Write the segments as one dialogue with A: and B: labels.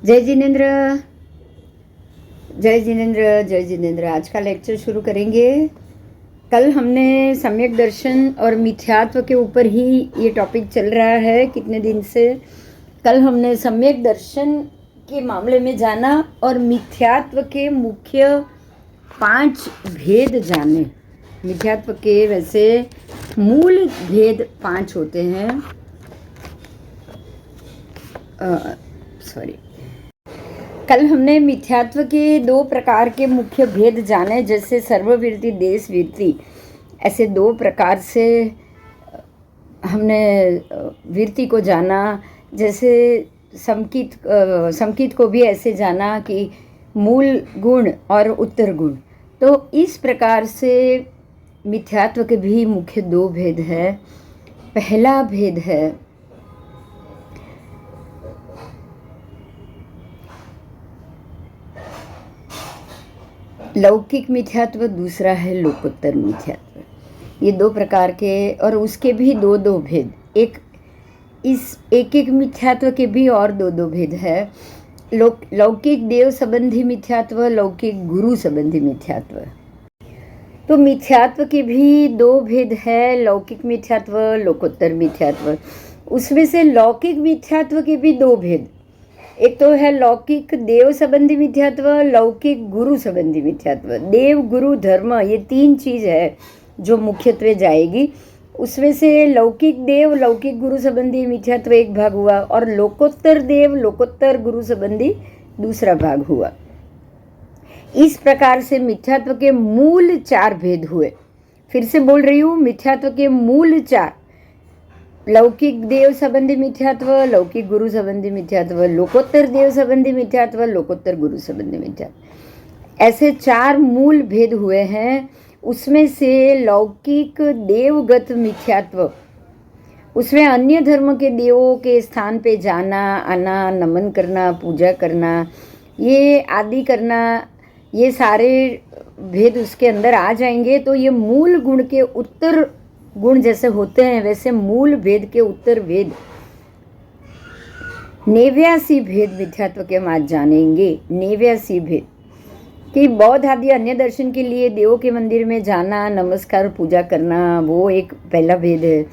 A: जय जिनेन्द्र, जय जिनेन्द्र, जय जिनेन्द्र। आज का लेक्चर शुरू करेंगे। कल हमने सम्यक दर्शन और मिथ्यात्व के ऊपर ही ये टॉपिक चल रहा है कितने दिन से। कल हमने सम्यक दर्शन के मामले में जाना और मिथ्यात्व के मुख्य 5 भेद जाने। मिथ्यात्व के वैसे मूल भेद 5 होते हैं। कल हमने मिथ्यात्व के 2 प्रकार के मुख्य भेद जाने, जैसे सर्ववृत्ति, देशवृत्ति। ऐसे 2 प्रकार से हमने वृत्ति को जाना। जैसे संकित को भी ऐसे जाना कि मूल गुण और उत्तर गुण। तो इस प्रकार से मिथ्यात्व के भी मुख्य 2 भेद है। पहला भेद है लौकिक मिथ्यात्व, दूसरा है लोकोत्तर मिथ्यात्व। ये 2 प्रकार के, और उसके भी 2 भेद। एक मिथ्यात्व के भी और 2 भेद है। लौकिक देव संबंधी मिथ्यात्व, लौकिक गुरु संबंधी मिथ्यात्व। तो मिथ्यात्व के भी 2 भेद है, लौकिक मिथ्यात्व, लोकोत्तर मिथ्यात्व। उसमें से लौकिक मिथ्यात्व के भी 2 भेद। एक तो है लौकिक देव संबंधी मिथ्यात्व, लौकिक गुरु संबंधी मिथ्यात्व। देव, गुरु, धर्म, ये 3 चीज है जो मुख्यत्वे जाएगी। उसमें से लौकिक देव, लौकिक गुरु संबंधी मिथ्यात्व एक भाग हुआ, और लोकोत्तर देव, लोकोत्तर गुरु संबंधी दूसरा भाग हुआ। इस प्रकार से मिथ्यात्व के मूल 4 भेद हुए। फिर से बोल रही हूँ, मिथ्यात्व के मूल 4: लौकिक देव संबंधी मिथ्यात्व, लौकिक गुरु संबंधी मिथ्यात्व, लोकोत्तर देव संबंधी मिथ्यात्व, लोकोत्तर गुरु संबंधी मिथ्यात्व। ऐसे 4 मूल भेद हुए हैं। उसमें से लौकिक देवगत मिथ्यात्व, उसमें अन्य धर्म के देवों के स्थान पे जाना आना, नमन करना, पूजा करना, ये आदि करना, ये सारे भेद उसके अंदर आ जाएंगे। तो ये मूल गुण के उत्तर गुण जैसे होते हैं, वैसे मूल भेद के उत्तर भेद 89 भेद मिथ्यात्व के हम आज जानेंगे। 89 भेद कि बौद्ध आदि अन्य दर्शन के लिए देवों के मंदिर में जाना, नमस्कार, पूजा करना, वो एक पहला भेद है।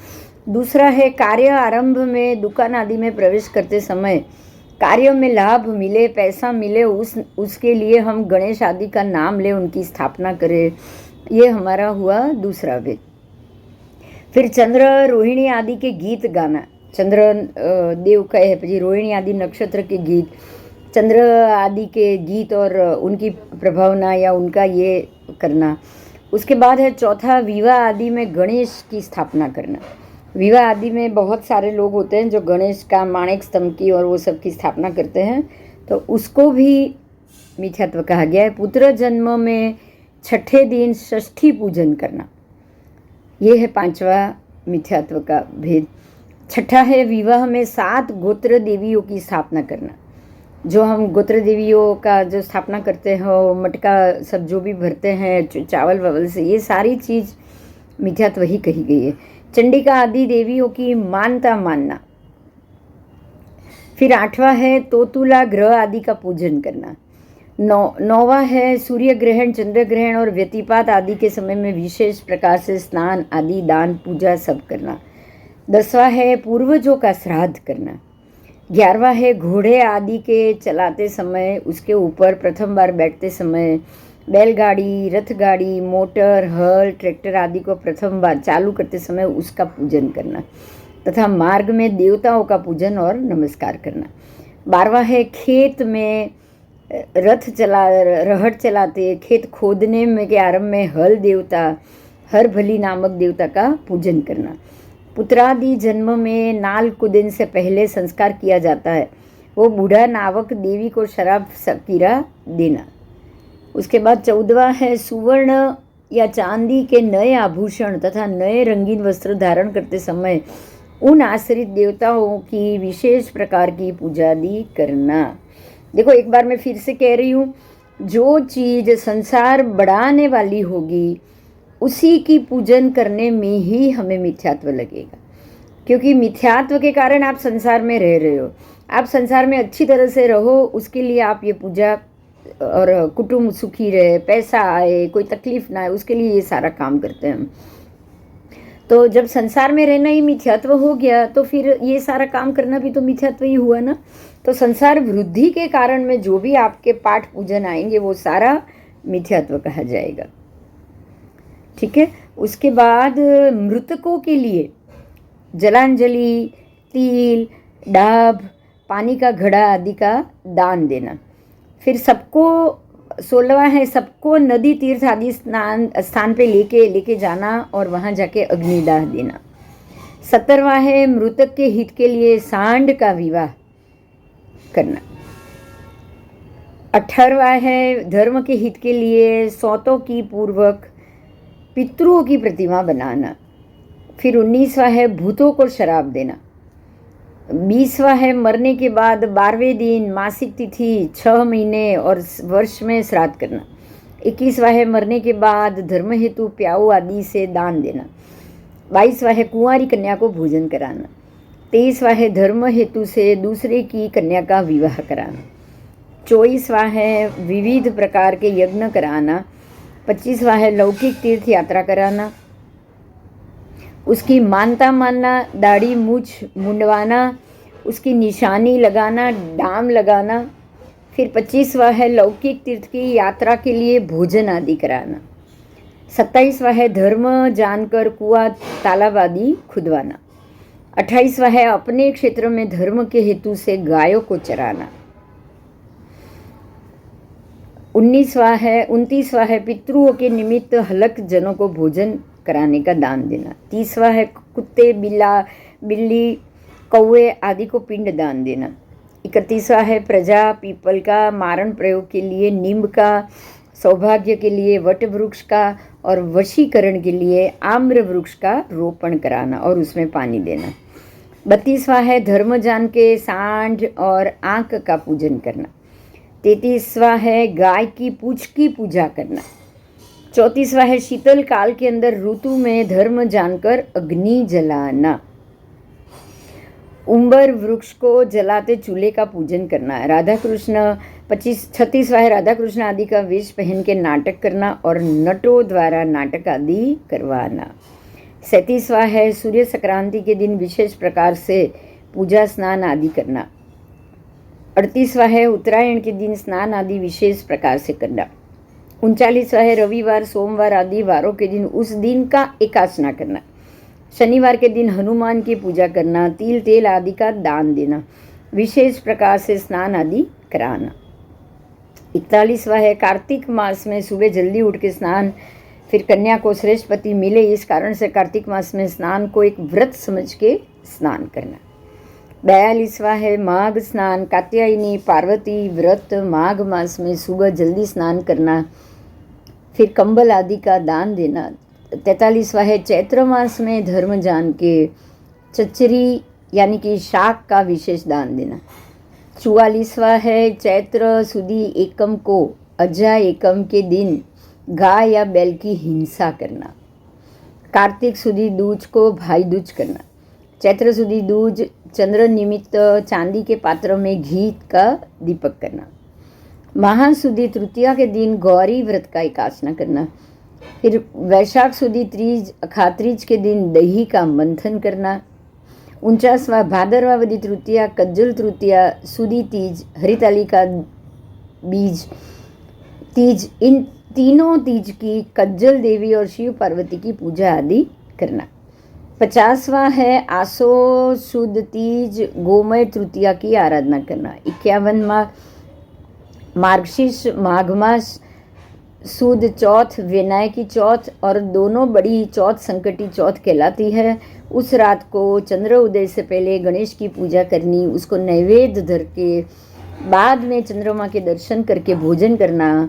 A: दूसरा है कार्य आरंभ में, दुकान आदि में प्रवेश करते समय कार्य में लाभ मिले, पैसा मिले, उसके लिए हम गणेश आदि का नाम ले, उनकी स्थापना करें। ये हमारा हुआ दूसरा भेद। फिर चंद्र, रोहिणी आदि के गीत गाना। चंद्र देव का है, रोहिणी आदि नक्षत्र के गीत, चंद्र आदि के गीत और उनकी प्रभावना या उनका ये करना। उसके बाद है चौथा, विवाह आदि में गणेश की स्थापना करना। विवाह आदि में बहुत सारे लोग होते हैं जो गणेश का, माणिक स्तंभ की और वो सब की स्थापना करते हैं, तो उसको भी मिथ्यात्व कहा गया है। पुत्र जन्म में 6ठे दिन षष्ठी पूजन करना, ये है 5वां मिथ्यात्व का भेद। 6ठा है विवाह में 7 गोत्र देवियों की स्थापना करना। जो हम गोत्र देवियों का जो स्थापना करते हैं, वो मटका सब जो भी भरते हैं चावल वावल से, ये सारी चीज़ मिथ्यात्व ही कही गई है। चंडिका आदि देवियों की मानता मानना। फिर 8वां है तोतुला ग्रह आदि का पूजन करना। 9वां है सूर्य ग्रहण, चंद्र ग्रहण और व्यतिपात आदि के समय में विशेष प्रकार से स्नान आदि, दान, पूजा सब करना। 10वां है पूर्वजों का श्राद्ध करना। 11वां है घोड़े आदि के चलाते समय, उसके ऊपर प्रथम बार बैठते समय, बैलगाड़ी, रथगाड़ी, मोटर, हल, ट्रैक्टर आदि को प्रथम बार चालू करते समय उसका पूजन करना, तथा मार्ग में देवताओं का पूजन और नमस्कार करना। 12वां है खेत में रहट चलाते, खेत खोदने में के आरंभ में हल देवता, हर भली नामक देवता का पूजन करना। पुत्रादि जन्म में नाल कुदिन से पहले संस्कार किया जाता है, वो बूढ़ा नावक देवी को शराब सकीरा देना। उसके बाद 14वां है सुवर्ण या चांदी के नए आभूषण तथा नए रंगीन वस्त्र धारण करते समय उन आश्रित देवताओं की विशेष प्रकार की पूजा आदि करना। देखो, एक बार मैं फिर से कह रही हूँ, जो चीज़ संसार बढ़ाने वाली होगी उसी की पूजन करने में ही हमें मिथ्यात्व लगेगा, क्योंकि मिथ्यात्व के कारण आप संसार में रह रहे हो। आप संसार में अच्छी तरह से रहो, उसके लिए आप ये पूजा, और कुटुंब सुखी रहे, पैसा आए, कोई तकलीफ ना आए, उसके लिए ये सारा काम करते हैं हम। तो जब संसार में रहना ही मिथ्यात्व हो गया तो फिर ये सारा काम करना भी तो मिथ्यात्व ही हुआ ना। तो संसार वृद्धि के कारण में जो भी आपके पाठ पूजन आएंगे वो सारा मिथ्यात्व कहा जाएगा। ठीक है। उसके बाद मृतकों के लिए जलांजलि, तिल, डाब, पानी का घड़ा आदि का दान देना। फिर सबको 16वां है, सबको नदी तीर्थ आदि स्थान पे लेके जाना और वहाँ जाके अग्निदाह देना। 17वां है मृतक के हित के लिए सांड का विवाह करना। 18वां है धर्म के हित के लिए सौतों की पूर्वक पितरों की प्रतिमा बनाना। फिर 19वां है भूतों को शराब देना। 20वां है मरने के बाद 12वें दिन, मासिक तिथि, 6 महीने और वर्ष में श्राद्ध करना। 21वां है मरने के बाद धर्म हेतु प्याऊ आदि से दान देना। 22वां है कुंवारी कन्या को भोजन कराना। 23वां है धर्म हेतु से दूसरे की कन्या का विवाह कराना। 24वां है विविध प्रकार के यज्ञ कराना। 25वां है लौकिक तीर्थ यात्रा कराना, उसकी मानता मानना, दाढ़ी मूछ मुंडवाना, उसकी निशानी लगाना, डाम लगाना। फिर 25वां है लौकिक तीर्थ की यात्रा के लिए भोजन आदि कराना। 27वां है धर्म जानकर कुआं तालाब आदि खुदवाना। 28वां है अपने क्षेत्र में धर्म के हेतु से गायों को चराना। 29वां है पितृओं के निमित्त हलक जनों को भोजन कराने का दान देना। 30वां है कुत्ते, बिल्ली, कौवे आदि को पिंड दान देना। 31वां है प्रजा पीपल का मारण प्रयोग के लिए, नींब का, सौभाग्य के लिए वट वृक्ष का और वशीकरण के लिए आम्र वृक्ष का रोपण कराना और उसमें पानी देना। 32वां है धर्म जान के सांड और आंख का पूजन करना। 33वां है गाय की पूंछ की पूजा करना। 34वां है शीतल काल के अंदर ऋतु में धर्म जानकर अग्नि जलाना। उम्बर वृक्ष को जलाते चूल्हे का पूजन करना। राधा कृष्ण 36वां है राधा कृष्ण आदि का वेश पहन के नाटक करना और नटों द्वारा नाटक आदि करवाना। 37वां है सूर्य संक्रांति के दिन विशेष प्रकार से पूजा स्नान आदि करना। 38वां है उत्तरायण के दिन स्नान आदि विशेष प्रकार से करना। 39वां है रविवार, सोमवार आदि वारों के दिन उस दिन का एकासना करना। शनिवार के दिन हनुमान की पूजा करना, तिल तेल आदि का दान देना, विशेष प्रकार से स्नान आदि कराना। 41वां है कार्तिक मास में सुबह जल्दी उठ के स्नान, फिर कन्या को श्रेष्ठ पति मिले इस कारण से कार्तिक मास में स्नान को एक व्रत समझ के स्नान करना। 42वां है माघ स्नान, कात्यायनी पार्वती व्रत माघ मास में सुबह जल्दी स्नान करना, फिर कंबल आदि का दान देना। 43वां है चैत्र मास में धर्म जान के चचरी यानी कि शाक का विशेष दान देना। 44वां है चैत्र सुदी एकम को अज्जा एकम के दिन गाय या बैल की हिंसा करना। कार्तिक सुदी दूज को भाई दूज करना। चैत्र सुदी दूज चंद्र निमित्त चांदी के पात्र में घी का दीपक करना। महासुदी तृतीया के दिन गौरी व्रत का एकासना करना। फिर वैशाख सुदी तीज अखात्रीज के दिन दही का मंथन करना। 49वां भादरवावदी तृतीया, कज्जल तृतीया, सुदी तीज, हरितालिका बीज तीज, इन तीनों तीज की कज्जल देवी और शिव पार्वती की पूजा आदि करना। 50वां है आसो शुद्ध तीज गोमय तृतीया की आराधना करना। 51वां मार्गशीर्ष माघ मास सुद चौथ विनायक की चौथ और दोनों बड़ी चौथ संकटी चौथ कहलाती है। उस रात को चंद्र उदय से पहले गणेश की पूजा करनी, उसको नैवेद्य धर के बाद में चंद्रमा के दर्शन करके भोजन करना।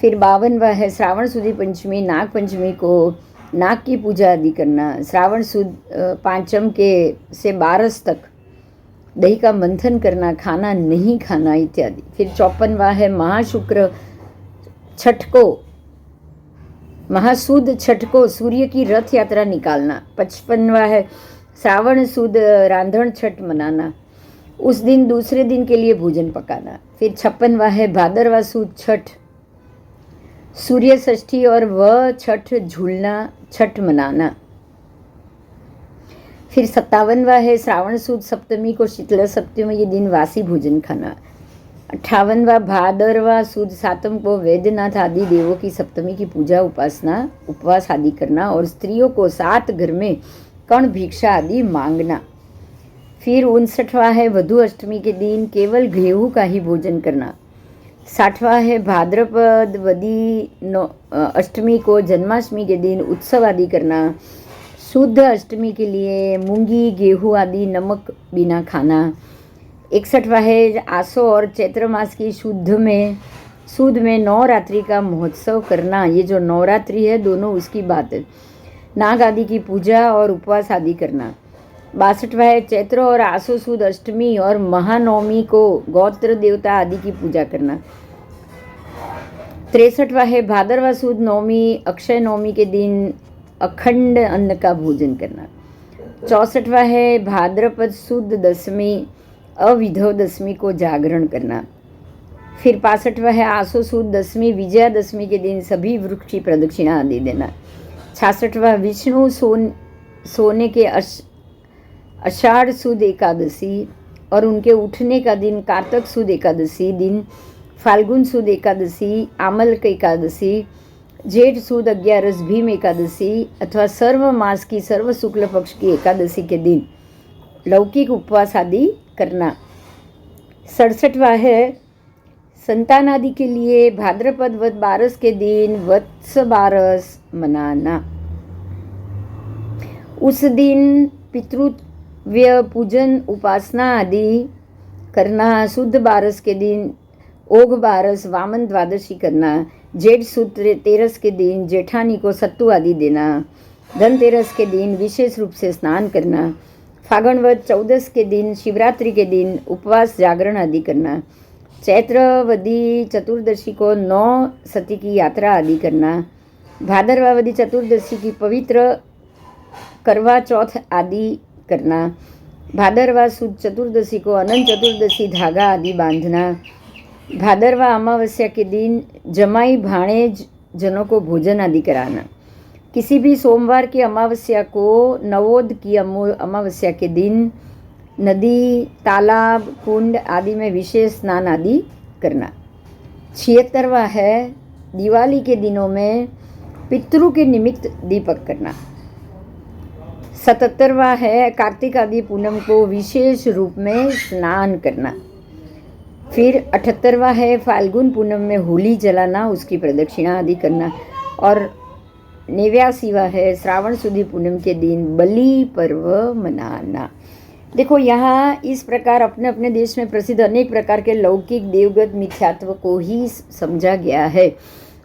A: फिर 52वां है श्रावण सुदी पंचमी, नाग पंचमी को नाग की पूजा आदि करना। श्रावण सुद पांचम के से 12 तक दही का मंथन करना, खाना नहीं खाना इत्यादि। फिर 54वां है महाशुक्र छठ को, महासुद छठ को सूर्य की रथ यात्रा निकालना। 55वां है श्रावण सुद रांधण छठ मनाना। उस दिन दूसरे दिन के लिए भोजन पकाना। फिर 56वां है भादरवा सुद छठ, सूर्य षष्ठी और वह छठ झूलना, छठ मनाना। फिर 57वां है श्रावण सुद सप्तमी को शीतला सप्तमी, ये दिन वासी भोजन खाना। 58वां भादरवा सुद सातम को वैद्यनाथ आदि देवों की सप्तमी की पूजा उपासना उपवास आदि करना और स्त्रियों को 7 घर में कण भिक्षा आदि मांगना। फिर 59वां है वधु अष्टमी के दिन केवल गेहूं का ही भोजन करना। 60वां है भाद्रपद वदी अष्टमी को जन्माष्टमी के दिन उत्सव आदि करना। शुद्ध अष्टमी के लिए मूंगी गेहूं आदि नमक बिना खाना। 61वां है आसो और चैत्र मास की शुद्ध में नवरात्रि का महोत्सव करना। ये जो नवरात्रि है दोनों उसकी बात है। नाग आदि की पूजा और उपवास आदि करना। 62वां है चैत्र और आसो सुद अष्टमी और महानवमी को गोत्र देवता आदि की पूजा करना। 63वां है भादरवा सुद नवमी अक्षय नवमी के दिन अखंड अन्न का भोजन करना। 64वां है भाद्रपद सुद दशमी अविधव दशमी को जागरण करना। फिर 65वां है आसो सुद दशमी विजयादशमी के दिन सभी वृक्ष की प्रदक्षिणा आदि देना। 66वां विष्णु सोने के आषाढ़ सुद एकादशी और उनके उठने का दिन कार्तक सुद एकादशी दिन, फाल्गुन सुद एकादशी, आमलक एकादशी, जेठ सुद 11 भीम एकादशी अथवा सर्व मास की सर्व शुक्ल पक्ष की एकादशी के दिन लौकिक उपवास आदि करना। 67वां है संतान आदि के लिए भाद्रपद वद बारस के दिन वत्स बारस मनाना। उस दिन पितृव्य पूजन उपासना आदि करना। शुद्ध बारस के दिन ओघ बारस वामन द्वादशी करना। जेठ सुद 13 के दिन जेठानी को सत्तू आदि देना। धनतेरस के दिन विशेष रूप से स्नान करना। फागणवद 14 के दिन शिवरात्रि के दिन उपवास जागरण आदि करना। चैत्रवदी चतुर्दशी को 9 सती की यात्रा आदि करना। भादरवावदी चतुर्दशी की पवित्र करवा चौथ आदि करना। भादरवा सुद चतुर्दशी को अनंत चतुर्दशी धागा आदि बांधना। भादरवा अमावस्या के दिन जमाई भाणेज जनों को भोजन आदि कराना। किसी भी सोमवार की अमावस्या को नवोद की अमावस्या के दिन नदी तालाब कुंड आदि में विशेष स्नान आदि करना। 76वां है दिवाली के दिनों में पितरों के निमित्त दीपक करना। 77वां है कार्तिक आदि पूनम को विशेष रूप में स्नान करना। फिर 78वां है फाल्गुन पूनम में होली जलाना, उसकी प्रदक्षिणा आदि करना। और 89वां है श्रावण सुदी पूनम के दिन बलि पर्व मनाना। देखो यहाँ इस प्रकार अपने अपने देश में प्रसिद्ध अनेक प्रकार के लौकिक देवगत मिथ्यात्व को ही समझा गया है।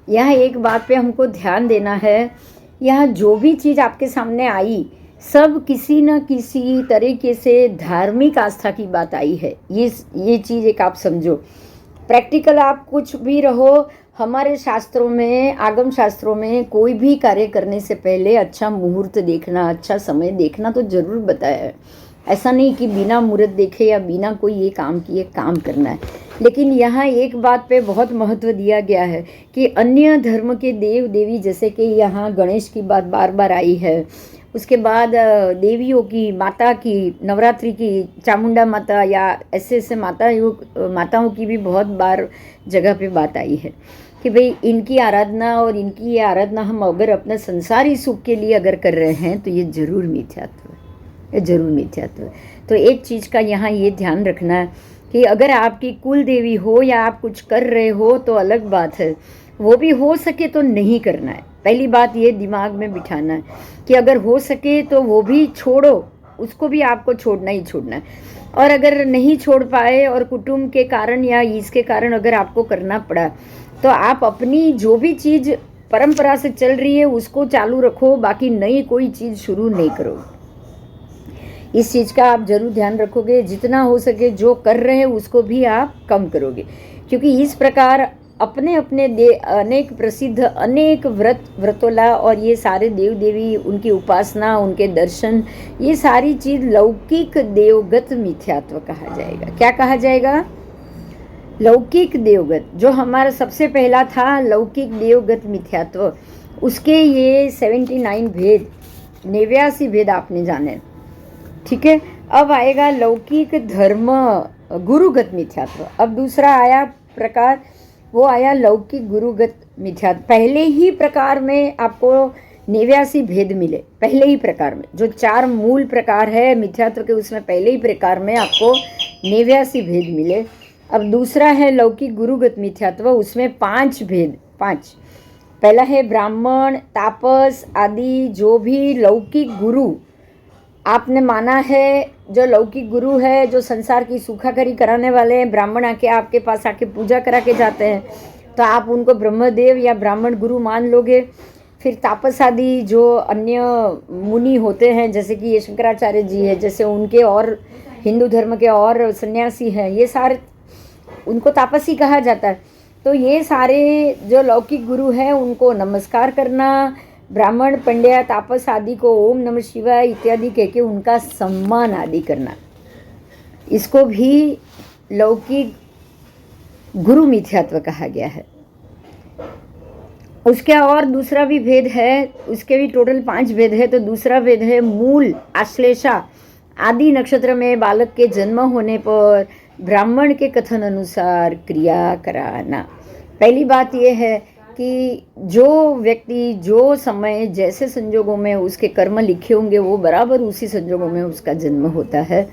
A: यहाँ एक बात पे हमको ध्यान देना है, यहाँ जो भी चीज़ आपके सामने आई सब किसी न किसी तरीके से धार्मिक आस्था की बात आई है। ये चीज़ एक आप समझो। प्रैक्टिकल आप कुछ भी रहो, हमारे शास्त्रों में आगम शास्त्रों में कोई भी कार्य करने से पहले अच्छा मुहूर्त देखना, अच्छा समय देखना तो ज़रूर बताया है। ऐसा नहीं कि बिना मुहूर्त देखे या बिना कोई ये काम किए काम करना है। लेकिन यहाँ एक बात पे बहुत महत्व दिया गया है कि अन्य धर्म के देव देवी, जैसे कि यहाँ गणेश की बात बार बार आई है, उसके बाद देवियों की, माता की, नवरात्रि की चामुंडा माता या ऐसे ऐसे माताओं की भी बहुत बार जगह पे बात आई है कि भाई इनकी आराधना और इनकी ये आराधना हम अगर अपने संसारी सुख के लिए अगर कर रहे हैं तो ये जरूर मिथ्यात्व है, ये जरूर मिथ्यात्व है। तो एक चीज़ का यहाँ ये ध्यान रखना है कि अगर आपकी कुल देवी हो या आप कुछ कर रहे हो तो अलग बात है, वो भी हो सके तो नहीं करना है। पहली बात ये दिमाग में बिठाना है कि अगर हो सके तो वो भी छोड़ो, उसको भी आपको छोड़ना ही छोड़ना है। और अगर नहीं छोड़ पाए और कुटुंब के कारण या इसके कारण अगर आपको करना पड़ा तो आप अपनी जो भी चीज़ परंपरा से चल रही है उसको चालू रखो, बाकी नई कोई चीज़ शुरू नहीं करो। इस चीज़ का आप जरूर ध्यान रखोगे। जितना हो सके जो कर रहे हैं उसको भी आप कम करोगे, क्योंकि इस प्रकार अपने अपने अनेक प्रसिद्ध अनेक व्रतोला और ये सारे देव देवी, उनकी उपासना, उनके दर्शन, ये सारी चीज़ लौकिक देवगत मिथ्यात्व कहा जाएगा। क्या कहा जाएगा? लौकिक देवगत। जो हमारा सबसे पहला था लौकिक देवगत मिथ्यात्व, उसके ये 79 भेद, 89 भेद आपने जाने। ठीक है, अब आएगा लौकिक धर्म गुरुगत मिथ्यात्व। अब दूसरा आया प्रकार, वो आया लौकिक गुरुगत मिथ्यात्व। पहले ही प्रकार में आपको 89 भेद मिले, पहले ही प्रकार में। जो 4 मूल प्रकार है मिथ्यात्व के, उसमें पहले ही प्रकार में आपको 89 भेद मिले। अब दूसरा है लौकिक गुरुगत मिथ्यात्व, उसमें 5 भेद, 5। पहला है ब्राह्मण, तापस आदि जो भी लौकिक गुरु आपने माना है, जो लौकिक गुरु है, जो संसार की सुखाकरी कराने वाले हैं, ब्राह्मण आके आपके पास आके पूजा करा के जाते हैं, तो आप उनको ब्रह्मदेव या ब्राह्मण गुरु मान लोगे। फिर तापस आदि जो अन्य मुनि होते हैं, जैसे कि ये शंकराचार्य जी है, जैसे उनके और हिंदू धर्म के और सन्यासी हैं, ये सारे उनको तापसी कहा जाता है। तो ये सारे जो लौकिक गुरु हैं उनको नमस्कार करना, ब्राह्मण, पंड्या, तापस आदि को ओम नमः शिवाय इत्यादि कह के उनका सम्मान आदि करना, इसको भी लौकिक गुरु मिथ्यात्व कहा गया है। उसके और दूसरा भी भेद है, उसके भी टोटल 5 भेद है। तो दूसरा भेद है मूल, आश्लेषा आदि नक्षत्र में बालक के जन्म होने पर ब्राह्मण के कथन अनुसार क्रिया कराना। पहली बात यह है कि जो व्यक्ति जो समय जैसे संजोगों में उसके कर्म लिखे होंगे वो बराबर उसी संजोगों में उसका जन्म होता है।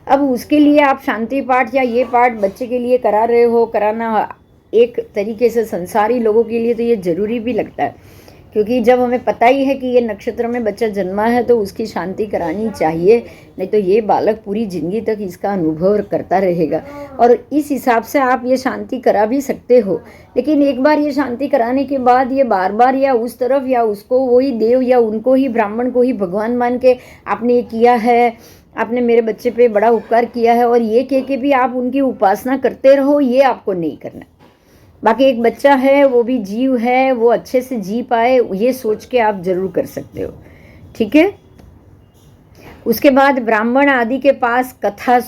A: अब उसके लिए आप शांति पाठ या ये पाठ बच्चे के लिए करा रहे हो, कराना एक तरीके से संसारी लोगों के लिए तो ये ज़रूरी भी लगता है, क्योंकि जब हमें पता ही है कि ये नक्षत्र में बच्चा जन्मा है तो उसकी शांति करानी चाहिए, नहीं तो ये बालक पूरी ज़िंदगी तक इसका अनुभव करता रहेगा। और इस हिसाब से आप ये शांति करा भी सकते हो, लेकिन एक बार ये शांति कराने के बाद ये बार बार या उस तरफ या उसको वही देव या उनको ही ब्राह्मण को ही भगवान मान के आपने ये किया है, आपने मेरे बच्चे पे बड़ा उपकार किया है, और ये कह के भी आप उनकी उपासना करते रहो, ये आपको नहीं करना। बाकी एक बच्चा है, वो भी जीव है, वो अच्छे से जी पाए, ये सोच के आप जरूर कर सकते हो। ठीक है। उसके बाद ब्राह्मण आदि के पास कथा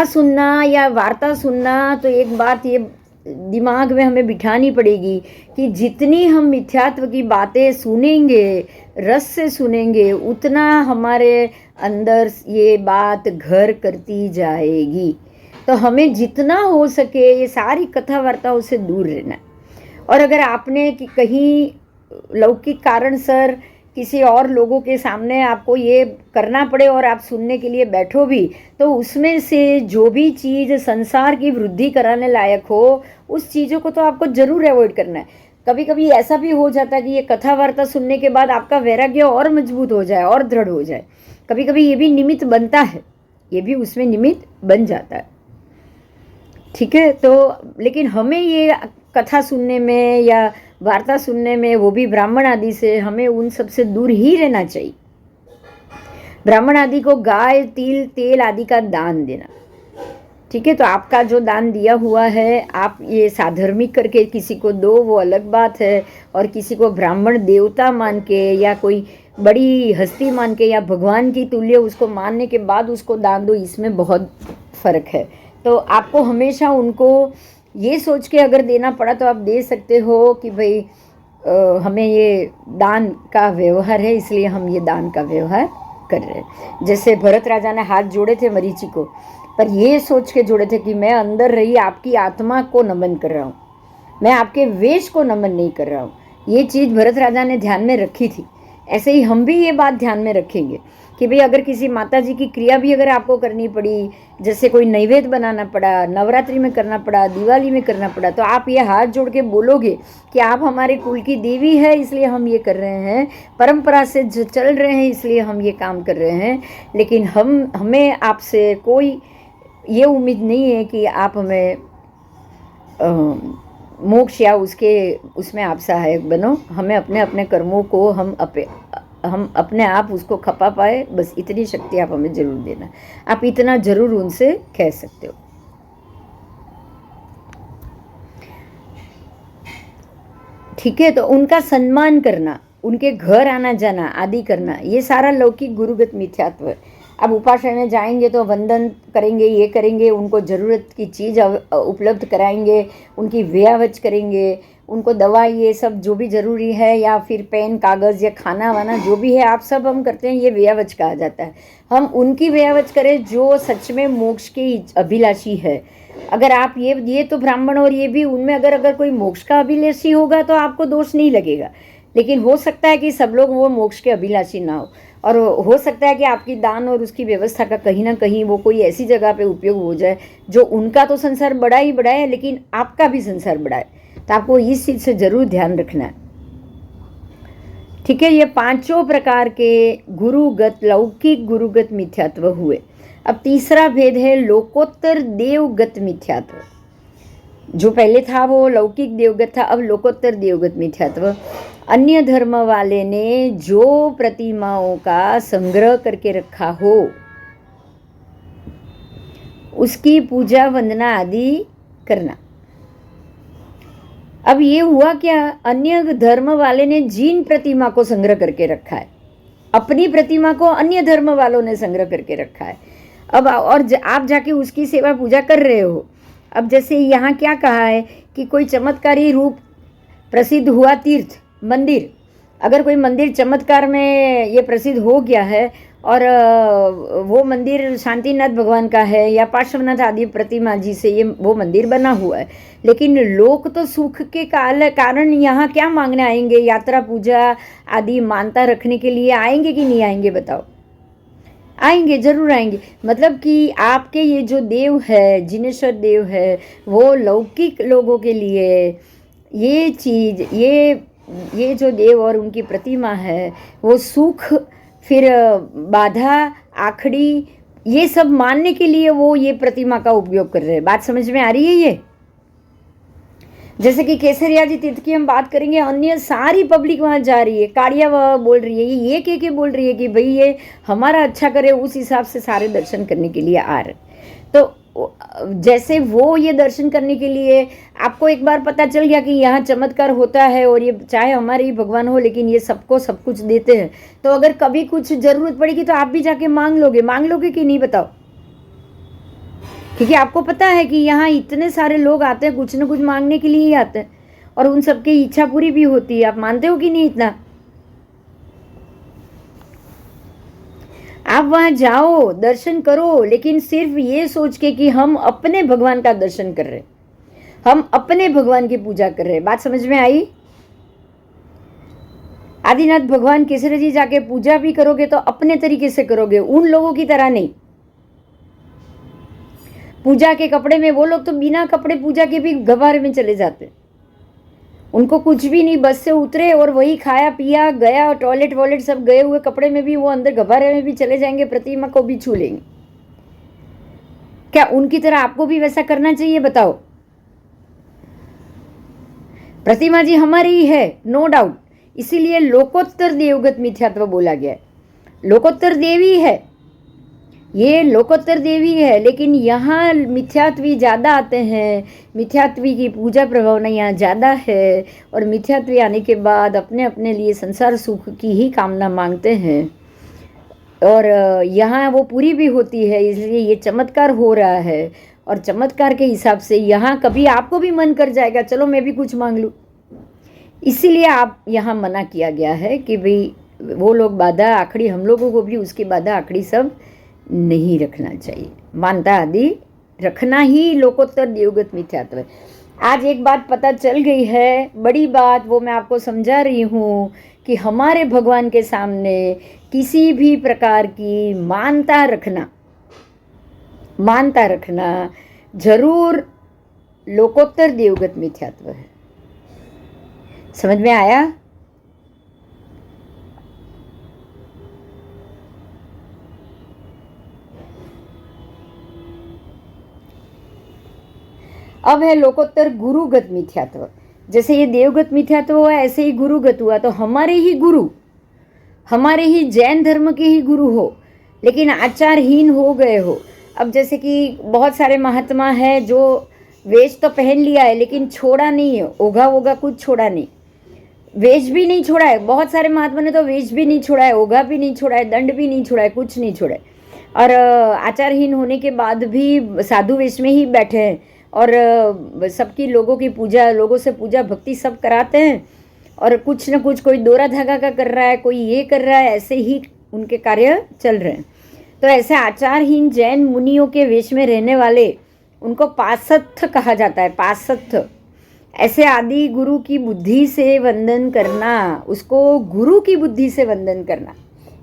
A: सुनना या वार्ता सुनना, तो एक बात ये दिमाग में हमें बिठानी पड़ेगी कि जितनी हम मिथ्यात्व की बातें सुनेंगे, रस से सुनेंगे, उतना हमारे अंदर ये बात घर करती जाएगी। तो हमें जितना हो सके ये सारी कथा वार्ताओं से दूर रहना। और अगर आपने कि कहीं लौकिक कारण सर किसी और लोगों के सामने आपको ये करना पड़े और आप सुनने के लिए बैठो भी, तो उसमें से जो भी चीज़ संसार की वृद्धि कराने लायक हो उस चीज़ों को तो आपको ज़रूर अवॉइड करना है। कभी कभी ऐसा भी हो जाता है कि ये कथा वार्ता सुनने के बाद आपका वैराग्य और मजबूत हो जाए और दृढ़ हो जाए। कभी कभी ये भी निमित्त बनता है, ये भी उसमें निमित्त बन जाता है। ठीक है। तो लेकिन हमें ये कथा सुनने में या वार्ता सुनने में, वो भी ब्राह्मण आदि से, हमें उन सब से दूर ही रहना चाहिए। ब्राह्मण आदि को गाय, तिल, तेल आदि का दान देना। ठीक है। तो आपका जो दान दिया हुआ है आप ये साधर्मिक करके किसी को दो, वो अलग बात है, और किसी को ब्राह्मण देवता मान के या कोई बड़ी हस्ती मान के या भगवान की तुल्य उसको मानने के बाद उसको दान दो, इसमें बहुत फ़र्क है। तो आपको हमेशा उनको ये सोच के अगर देना पड़ा तो आप दे सकते हो कि भाई हमें ये दान का व्यवहार है, इसलिए हम ये दान का व्यवहार कर रहे हैं। जैसे भरत राजा ने हाथ जोड़े थे मरीचि को, पर ये सोच के जोड़े थे कि मैं अंदर रही आपकी आत्मा को नमन कर रहा हूँ, मैं आपके वेश को नमन नहीं कर रहा हूँ। ये चीज़ भरत राजा ने ध्यान में रखी थी। ऐसे ही हम भी ये बात ध्यान में रखेंगे कि भाई अगर किसी माता जी की क्रिया भी अगर आपको करनी पड़ी, जैसे कोई नैवेद्य बनाना पड़ा, नवरात्रि में करना पड़ा, दिवाली में करना पड़ा, तो आप ये हाथ जोड़ के बोलोगे कि आप हमारे कुल की देवी है, इसलिए हम ये कर रहे हैं, परंपरा से जो चल रहे हैं इसलिए हम ये काम कर रहे हैं। लेकिन हमें आपसे कोई ये उम्मीद नहीं है कि आप हमें मोक्ष या उसमें आप सहायक बनो। हमें अपने अपने कर्मों को हम अपने आप उसको खपा पाए, बस इतनी शक्ति आप हमें जरूर देना। आप इतना जरूर उनसे कह सकते हो। ठीक है, तो उनका सम्मान करना, उनके घर आना जाना आदि करना, ये सारा लौकिक गुरुगत मिथ्यात्व है। अब उपासना में जाएंगे तो वंदन करेंगे, ये करेंगे, उनको ज़रूरत की चीज़ उपलब्ध कराएंगे, उनकी व्यावच करेंगे, उनको दवा ये सब जो भी ज़रूरी है, या फिर पेन कागज़ या खाना वाना जो भी है आप सब हम करते हैं, ये व्यावच कहा जाता है। हम उनकी व्यावच करें जो सच में मोक्ष के अभिलाषी है। अगर आप ये तो ब्राह्मण और ये भी, उनमें अगर कोई मोक्ष का अभिलाषी होगा तो आपको दोष नहीं लगेगा, लेकिन हो सकता है कि सब लोग वो मोक्ष के अभिलाषी ना हो, और हो सकता है कि आपकी दान और उसकी व्यवस्था का कहीं ना कहीं वो कोई ऐसी जगह पे उपयोग हो जाए जो उनका तो संसार बड़ा ही बड़ा है, लेकिन आपका भी संसार बड़ा है। तो आपको इस चीज़ से ज़रूर ध्यान रखना है। ठीक है, ये पांचों प्रकार के गुरुगत, लौकिक गुरुगत मिथ्यात्व हुए। अब तीसरा भेद है लोकोत्तर देवगत मिथ्यात्व। जो पहले था वो लौकिक देवगत था, अब लोकोत्तर देवगत मिथ्यात्व। अन्य धर्म वाले ने जो प्रतिमाओं का संग्रह करके रखा हो उसकी पूजा वंदना आदि करना। अब ये हुआ क्या, अन्य धर्म वाले ने जिन प्रतिमा को संग्रह करके रखा है, अपनी प्रतिमा को अन्य धर्म वालों ने संग्रह करके रखा है, अब और आप जाके उसकी सेवा पूजा कर रहे हो। अब जैसे यहाँ क्या कहा है कि कोई चमत्कारी रूप प्रसिद्ध हुआ तीर्थ मंदिर, अगर कोई मंदिर चमत्कार में ये प्रसिद्ध हो गया है और वो मंदिर शांतिनाथ भगवान का है या पार्श्वनाथ आदि प्रतिमा जी से ये वो मंदिर बना हुआ है, लेकिन लोग तो सुख के कारण यहाँ क्या मांगने आएंगे, यात्रा पूजा आदि मानता रखने के लिए आएंगे कि नहीं आएंगे बताओ? आएंगे, जरूर आएंगे। मतलब कि आपके ये जो देव है, जिनेश्वर देव है, वो लौकिक लोगों के लिए ये चीज़, ये जो देव और उनकी प्रतिमा है वो सुख, फिर बाधा, आखड़ी, ये सब मानने के लिए वो ये प्रतिमा का उपयोग कर रहे हैं। बात समझ में आ रही है? ये जैसे कि केसरिया जी तीर्थ की हम बात करेंगे, अन्य सारी पब्लिक वहाँ जा रही है, काड़िया वह बोल रही है, ये के बोल रही है कि भाई ये हमारा अच्छा करे, उस हिसाब से सारे दर्शन करने के लिए आ रहे। तो जैसे वो ये दर्शन करने के लिए, आपको एक बार पता चल गया कि यहाँ चमत्कार होता है और ये चाहे हमारे ही भगवान हो लेकिन ये सबको सब कुछ देते हैं, तो अगर कभी कुछ ज़रूरत पड़ेगी तो आप भी जाके मांग लोगे कि नहीं बताओ? क्योंकि आपको पता है कि यहाँ इतने सारे लोग आते हैं, कुछ ना कुछ मांगने के लिए ही आते हैं, और उन सबकी इच्छा पूरी भी होती है। आप मानते हो कि नहीं इतना? आप वहाँ जाओ, दर्शन करो, लेकिन सिर्फ ये सोच के कि हम अपने भगवान का दर्शन कर रहे, हम अपने भगवान की पूजा कर रहे। बात समझ में आई? आदिनाथ भगवान केसरी जी जाके पूजा भी करोगे तो अपने तरीके से करोगे, उन लोगों की तरह नहीं। पूजा के कपड़े में वो लोग तो बिना कपड़े पूजा के भी गबारे में चले जाते, उनको कुछ भी नहीं, बस से उतरे और वही खाया पिया गया, टॉयलेट वॉयलेट सब गए हुए कपड़े में भी वो अंदर गबारे में भी चले जाएंगे, प्रतिमा को भी छू लेंगे। क्या उनकी तरह आपको भी वैसा करना चाहिए बताओ? प्रतिमा जी हमारी ही है, नो डाउट, इसीलिए लोकोत्तर देवगत मिथ्यात्व बोला गया है। लोकोत्तर देवी है, ये लोकोत्तर देवी है, लेकिन यहाँ मिथ्यात्वी ज़्यादा आते हैं, मिथ्यात्वी की पूजा प्रभावना यहाँ ज़्यादा है, और मिथ्यात्वी आने के बाद अपने अपने लिए संसार सुख की ही कामना मांगते हैं, और यहाँ वो पूरी भी होती है, इसलिए ये चमत्कार हो रहा है। और चमत्कार के हिसाब से यहाँ कभी आपको भी मन कर जाएगा चलो मैं भी कुछ मांग लूँ, इसीलिए आप यहाँ मना किया गया है कि भाई वो लोग बाधा आखड़ी, हम लोगों को भी उसकी बाधा आखड़ी सब नहीं रखना चाहिए, मानता आदि रखना ही लोकोत्तर देवगत मिथ्यात्व है। आज एक बात पता चल गई है, बड़ी बात, वो मैं आपको समझा रही हूँ कि हमारे भगवान के सामने किसी भी प्रकार की मानता रखना जरूर लोकोत्तर देवगत मिथ्यात्व है। समझ में आया? अब है लोकोत्तर गुरुगत मिथ्यात्व। जैसे ये देवगत मिथ्यात्व हुआ ऐसे ही गुरुगत हुआ, तो हमारे ही गुरु, हमारे ही जैन धर्म के ही गुरु हो लेकिन आचारहीन हो गए हो। अब जैसे कि बहुत सारे महात्मा है जो वेश तो पहन लिया है लेकिन छोड़ा नहीं है, ओघा वोघा कुछ छोड़ा नहीं, वेश भी नहीं छोड़ा है, बहुत सारे महात्मा ने तो वेश भी नहीं छोड़ा है, ओघा भी नहीं छोड़ा है, दंड भी नहीं छोड़ा है, कुछ नहीं छोड़ा है, और आचारहीन होने के बाद भी साधु वेश में ही बैठे हैं, और सबकी लोगों की पूजा, लोगों से पूजा भक्ति सब कराते हैं, और कुछ न कुछ कोई दोरा धागा का कर रहा है, कोई ये कर रहा है, ऐसे ही उनके कार्य चल रहे हैं। तो ऐसे आचारहीन जैन मुनियों के वेश में रहने वाले, उनको पासत्थ कहा जाता है, पासत्थ। ऐसे आदि गुरु की बुद्धि से वंदन करना, उसको गुरु की बुद्धि से वंदन करना।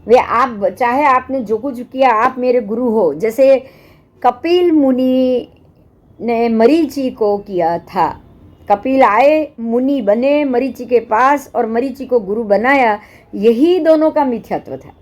A: वे आप, चाहे आपने जो कुछ किया, आप मेरे गुरु हो। जैसे कपिल मुनि ने मरीचि को किया था, कपिल आए, मुनि बने मरीचि के पास और मरीचि को गुरु बनाया, यही दोनों का मिथ्यात्व था।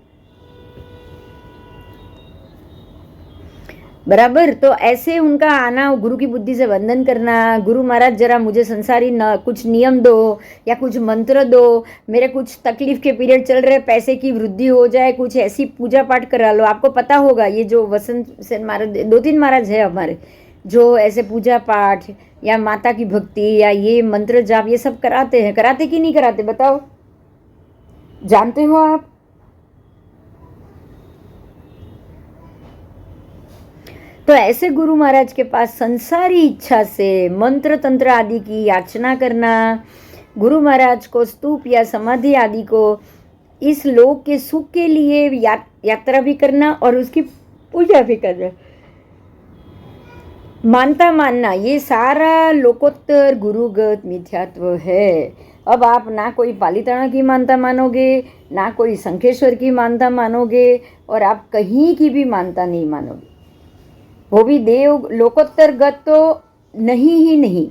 A: बराबर। तो ऐसे उनका आना, गुरु की बुद्धि से वंदन करना, गुरु महाराज जरा मुझे संसारी कुछ नियम दो या कुछ मंत्र दो, मेरे कुछ तकलीफ के पीरियड चल रहे, पैसे की वृद्धि हो जाए, कुछ ऐसी पूजा पाठ करा लो। आपको पता होगा ये जो वसंत सेन महाराज, 2-3 महाराज है हमारे, जो ऐसे पूजा पाठ या माता की भक्ति या ये मंत्र जाप ये सब कराते हैं। कराते कि नहीं कराते बताओ, जानते हो आप? तो ऐसे गुरु महाराज के पास संसारी इच्छा से मंत्र तंत्र आदि की याचना करना, गुरु महाराज को स्तूप या समाधि आदि को इस लोक के सुख के लिए यात्रा भी करना और उसकी पूजा भी करना, मानता मानना, ये सारा लोकोत्तर गुरुगत मिथ्यात्व है। अब आप ना कोई पालीताना की मानता मानोगे, ना कोई शंखेश्वर की मानता मानोगे, और आप कहीं की भी मानता नहीं मानोगे, वो भी देव लोकोत्तर गत तो नहीं ही नहीं।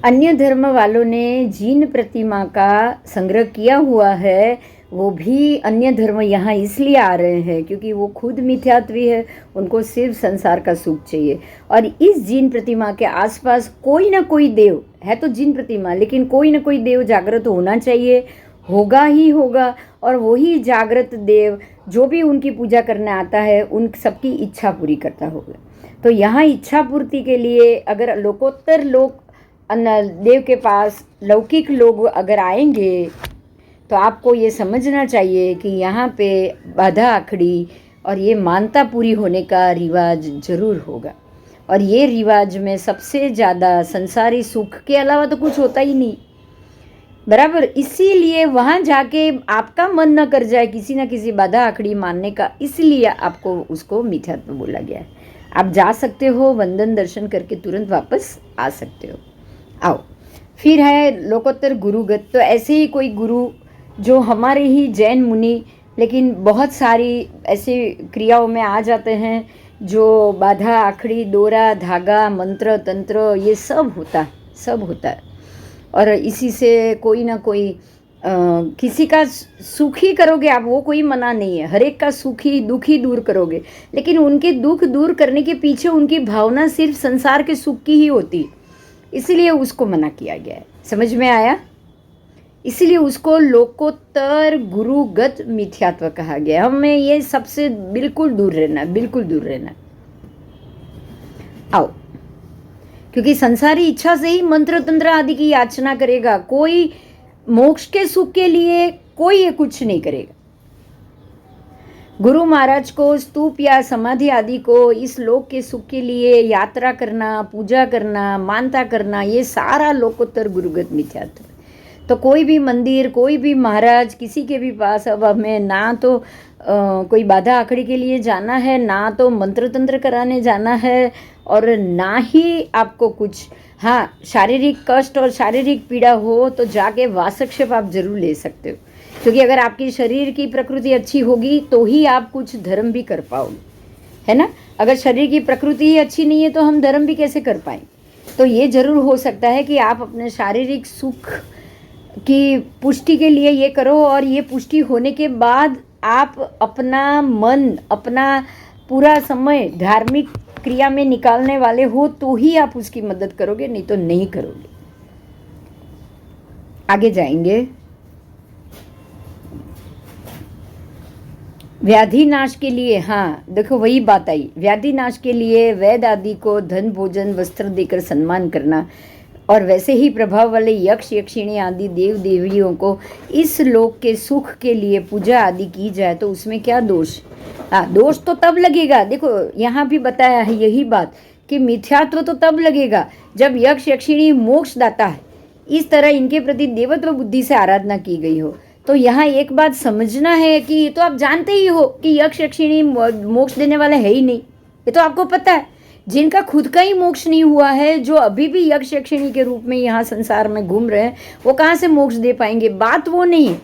A: अन्य धर्म वालों ने जिन प्रतिमा का संग्रह किया हुआ है, वो भी अन्य धर्म यहाँ इसलिए आ रहे हैं क्योंकि वो खुद मिथ्यात्वी है, उनको सिर्फ संसार का सुख चाहिए। और इस जिन प्रतिमा के आसपास कोई ना कोई देव है, तो जिन प्रतिमा, लेकिन कोई ना कोई देव जागृत होना चाहिए, होगा ही होगा, और वही जागृत देव जो भी उनकी पूजा करने आता है, उन सबकी इच्छा पूरी करता होगा। तो यहाँ इच्छा पूर्ति के लिए अगर लोकोत्तर लोक देव के पास लौकिक लोग अगर आएंगे, तो आपको ये समझना चाहिए कि यहाँ पे बाधा आखड़ी और ये मानता पूरी होने का रिवाज जरूर होगा। और ये रिवाज में सबसे ज़्यादा संसारी सुख के अलावा तो कुछ होता ही नहीं, बराबर। इसीलिए वहाँ जाके आपका मन न कर जाए किसी न किसी बाधा आखड़ी मानने का, इसलिए आपको उसको मिथ्यात्व बोला गया है। आप जा सकते हो, वंदन दर्शन करके तुरंत वापस आ सकते हो। आओ, फिर है लोकोत्तर गुरुगत। तो ऐसे ही कोई गुरु जो हमारे ही जैन मुनि, लेकिन बहुत सारी ऐसी क्रियाओं में आ जाते हैं, जो बाधा आखड़ी, दोरा धागा, मंत्र तंत्र, ये सब होता है। और इसी से कोई ना कोई किसी का सुख ही करोगे आप, वो कोई मना नहीं है, हर एक का सुख ही दुख ही दूर करोगे, लेकिन उनके दुख दूर करने के पीछे उनकी भावना सिर्फ संसार के सुख की ही होती, इसलिए उसको मना किया गया है। समझ में आया? इसलिए उसको लोकोत्तर गुरुगत मिथ्यात्व कहा गया। हमें ये सबसे बिल्कुल दूर रहना। आओ, क्योंकि संसारी इच्छा से ही मंत्र तंत्र आदि की याचना करेगा, कोई मोक्ष के सुख के लिए कोई ये कुछ नहीं करेगा। गुरु महाराज को स्तूप या समाधि आदि को इस लोक के सुख के लिए यात्रा करना, पूजा करना, मानता करना, ये सारा लोकोत्तर गुरुगत मिथ्यात्व। तो कोई भी मंदिर, कोई भी महाराज, किसी के भी पास अब हमें ना तो कोई बाधा आखड़ी के लिए जाना है, ना तो मंत्र तंत्र कराने जाना है, और ना ही आपको कुछ, हाँ, शारीरिक कष्ट और शारीरिक पीड़ा हो तो जाके वासक्षेप आप जरूर ले सकते हो, क्योंकि अगर आपकी शरीर की प्रकृति अच्छी होगी तो ही आप कुछ धर्म भी कर पाओगे, है ना। अगर शरीर की प्रकृति ही अच्छी नहीं है तो हम धर्म भी कैसे कर पाएंगे। तो ये जरूर हो सकता है कि आप अपने शारीरिक सुख की पुष्टि के लिए ये करो, और ये पुष्टि होने के बाद आप अपना मन, अपना पूरा समय धार्मिक क्रिया में निकालने वाले हो तो ही आप उसकी मदद करोगे, नहीं तो नहीं करोगे। आगे जाएंगे। व्याधि नाश के लिए, हाँ देखो वही बात आई, व्याधि नाश के लिए वैद्य आदि को धन भोजन वस्त्र देकर सम्मान करना, और वैसे ही प्रभाव वाले यक्ष यक्षिणी आदि देव देवियों को इस लोक के सुख के लिए पूजा आदि की जाए तो उसमें क्या दोष? हाँ, दोष तो तब लगेगा, देखो यहाँ भी बताया है यही बात कि मिथ्यात्व तो तब लगेगा जब यक्ष यक्षिणी मोक्ष दाता है, इस तरह इनके प्रति देवत्व बुद्धि से आराधना की गई हो। तो यहाँ एक बात समझना है कि ये तो आप जानते ही हो कि यक्ष यक्षिणी मोक्ष देने वाले है ही नहीं, ये तो आपको पता है। जिनका खुद का ही मोक्ष नहीं हुआ है, जो अभी भी यक्ष यक्षिणी के रूप में यहाँ संसार में घूम रहे हैं, वो कहाँ से मोक्ष दे पाएंगे? बात वो नहीं है।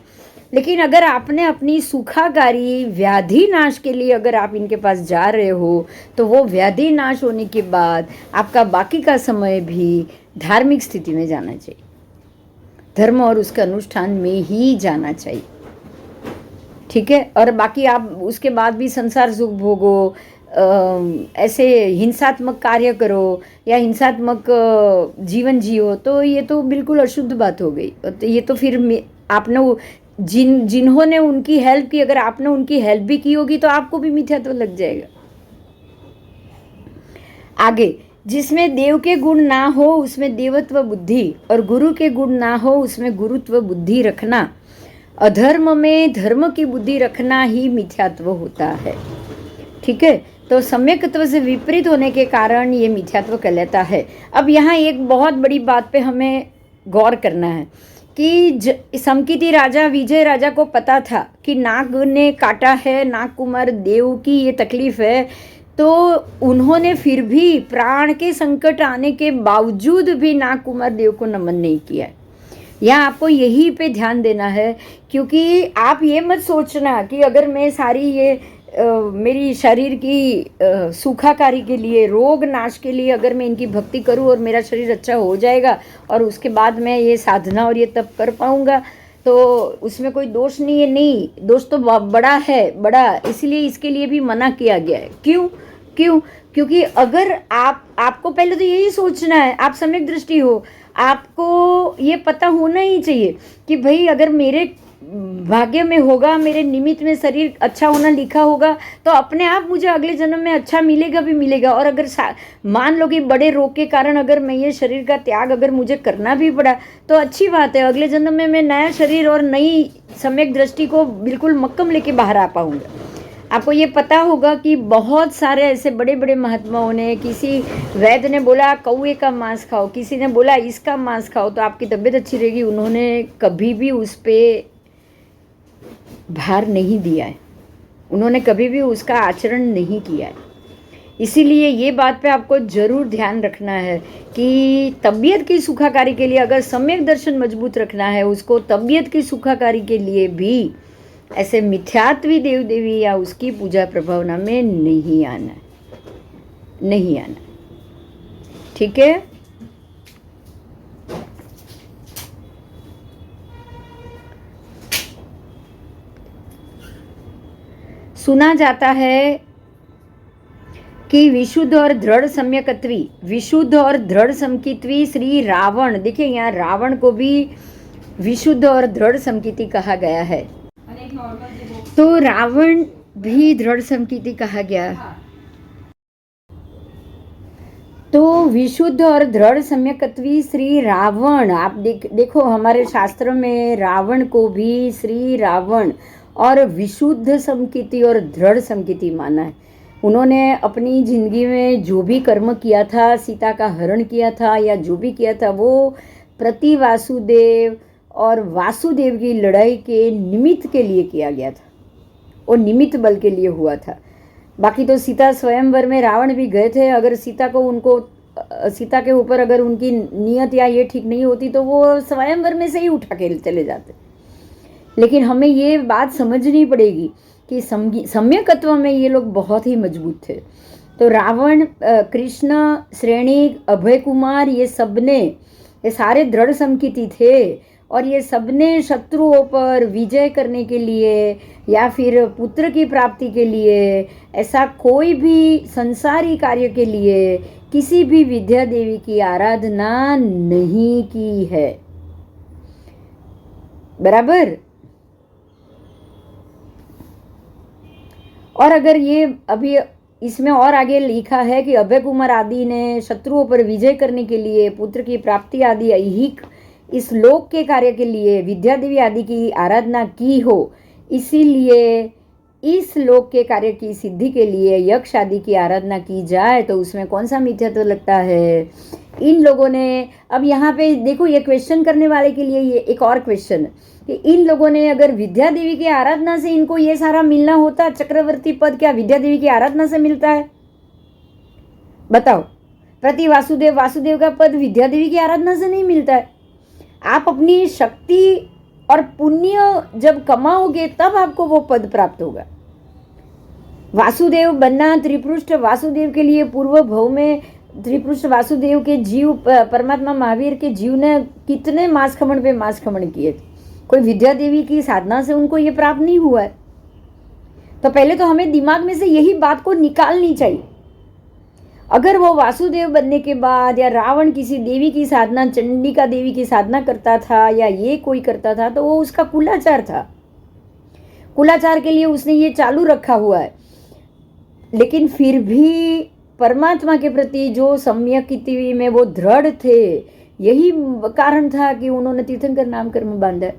A: लेकिन अगर आपने अपनी सुखाकारी व्याधि नाश के लिए अगर आप इनके पास जा रहे हो तो वो व्याधि नाश होने के बाद आपका बाकी का समय भी धार्मिक स्थिति में जाना चाहिए, धर्म और उसके अनुष्ठान में ही जाना चाहिए, ठीक है। और बाकी आप उसके बाद भी संसार सुख भोगो, ऐसे हिंसात्मक कार्य करो या हिंसात्मक जीवन जियो, तो ये तो बिल्कुल अशुद्ध बात हो गई। तो ये तो फिर आपने जिन्होंने उनकी हेल्प की, अगर आपने उनकी हेल्प भी की होगी तो आपको भी मिथ्यात्व लग जाएगा। आगे, जिसमें देव के गुण ना हो उसमें देवत्व बुद्धि और गुरु के गुण ना हो उसमें गुरुत्व बुद्धि रखना, अधर्म में धर्म की बुद्धि रखना ही मिथ्यात्व होता है, ठीक है। तो सम्यकत्व से विपरीत होने के कारण ये मिथ्यात्व कहलाता है। अब यहाँ एक बहुत बड़ी बात पे हमें गौर करना है कि समकीति राजा विजय राजा को पता था कि नाग ने काटा है, नाग कुमार देव की ये तकलीफ है, तो उन्होंने फिर भी प्राण के संकट आने के बावजूद भी नाग कुमार देव को नमन नहीं किया। यहाँ आपको यही पे ध्यान देना है, क्योंकि आप ये मत सोचना कि अगर मैं सारी ये मेरी शरीर की सुखाकारी के लिए, रोग नाश के लिए अगर मैं इनकी भक्ति करूं और मेरा शरीर अच्छा हो जाएगा और उसके बाद मैं ये साधना और ये तप कर पाऊंगा तो उसमें कोई दोष नहीं है। नहीं, दोष तो बड़ा है, बड़ा, इसलिए इसके लिए भी मना किया गया है। क्यों? क्योंकि अगर आपको पहले तो यही सोचना है, आप सम्यक दृष्टि हो, आपको ये पता होना ही चाहिए कि भाई अगर मेरे भाग्य में होगा, मेरे निमित्त में शरीर अच्छा होना लिखा होगा तो अपने आप मुझे अगले जन्म में अच्छा मिलेगा भी मिलेगा। और अगर मान लो कि बड़े रोग के कारण अगर मैं ये शरीर का त्याग अगर मुझे करना भी पड़ा तो अच्छी बात है, अगले जन्म में मैं नया शरीर और नई सम्यक दृष्टि को बिल्कुल मक्कम लेके बाहर आ पाऊंगा। आपको ये पता होगा कि बहुत सारे ऐसे बड़े बड़े महात्माओं ने, किसी वैद्य ने बोला कौए का मांस खाओ, किसी ने बोला इसका मांस खाओ तो आपकी तबीयत अच्छी रहेगी, उन्होंने कभी भी उस पर भार नहीं दिया है, उन्होंने कभी भी उसका आचरण नहीं किया है। इसीलिए ये बात पे आपको जरूर ध्यान रखना है कि तबीयत की सुखाकारी के लिए अगर सम्यक दर्शन मजबूत रखना है उसको, तबीयत की सुखाकारी के लिए भी ऐसे मिथ्यात्वी देव देवी या उसकी पूजा प्रभावना में नहीं आना, नहीं आना, ठीक है। सुना जाता है कि विशुद्ध और दृढ़ सम्यकत्वी, विशुद्ध और दृढ़ समकित्वी श्री रावण, देखिए यहाँ रावण को भी विशुद्ध और दृढ़ समकिति कहा गया है, तो रावण भी दृढ़ समकिति कहा गया। तो विशुद्ध और दृढ़ सम्यकत्वी श्री रावण, आप देखो हमारे शास्त्र में रावण को भी श्री रावण और विशुद्ध समकिति और दृढ़ समकिति माना है। उन्होंने अपनी जिंदगी में जो भी कर्म किया था, सीता का हरण किया था या जो भी किया था, वो प्रति वासुदेव और वासुदेव की लड़ाई के निमित्त के लिए किया गया था, वो निमित्त बल के लिए हुआ था। बाकी तो सीता स्वयंवर में रावण भी गए थे, अगर सीता के ऊपर अगर उनकी नीयत या ये ठीक नहीं होती तो वो स्वयंवर में से ही उठा के चले जाते। लेकिन हमें ये बात समझनी पड़ेगी कि सम्यकत्व में ये लोग बहुत ही मजबूत थे। तो रावण, कृष्ण, श्रेणी, अभय कुमार, ये सबने, ये सारे दृढ़ समकिति थे और ये सबने शत्रुओं पर विजय करने के लिए या फिर पुत्र की प्राप्ति के लिए, ऐसा कोई भी संसारी कार्य के लिए किसी भी विद्या देवी की आराधना नहीं की है, बराबर। और अगर ये अभी इसमें और आगे लिखा है कि अभय कुमार आदि ने शत्रुओं पर विजय करने के लिए, पुत्र की प्राप्ति आदि ऐहिक इस लोक के कार्य के लिए विद्या देवी आदि की आराधना की हो, इसीलिए इस लोक के कार्य की सिद्धि के लिए यक्ष आदि की आराधना की जाए, तो उसमें कौन सा मिथ्यात्व लगता है? इन लोगों ने, अब यहाँ पे देखो, ये क्वेश्चन करने वाले के लिए ये एक और क्वेश्चन है कि इन लोगों ने अगर विद्या देवी की आराधना से इनको ये सारा मिलना होता, चक्रवर्ती पद क्या विद्या देवी की आराधना से मिलता है? बताओ। प्रति वासुदेव, वासुदेव का पद विद्या देवी की आराधना से नहीं मिलता है। आप अपनी शक्ति और पुण्य जब कमाओगे तब आपको वो पद प्राप्त होगा। वासुदेव बनना, त्रिपुरुष वासुदेव के लिए पूर्व भव में त्रिपुरुष वासुदेव के जीव, परमात्मा महावीर के जीव ने कितने मास खमण पे मास खमण किए थे, कोई विद्या देवी की साधना से उनको ये प्राप्त नहीं हुआ है। तो पहले तो हमें दिमाग में से यही बात को निकालनी चाहिए। अगर वो वासुदेव बनने के बाद या रावण किसी देवी की साधना, चंडिका देवी की साधना करता था या ये कोई करता था, तो वो उसका कुलाचार था, कुलाचार के लिए उसने ये चालू रखा हुआ है। लेकिन फिर भी परमात्मा के प्रति जो सम्यक्ति में वो दृढ़ थे, यही कारण था कि उन्होंने तीर्थंकर नाम कर्म बांधा।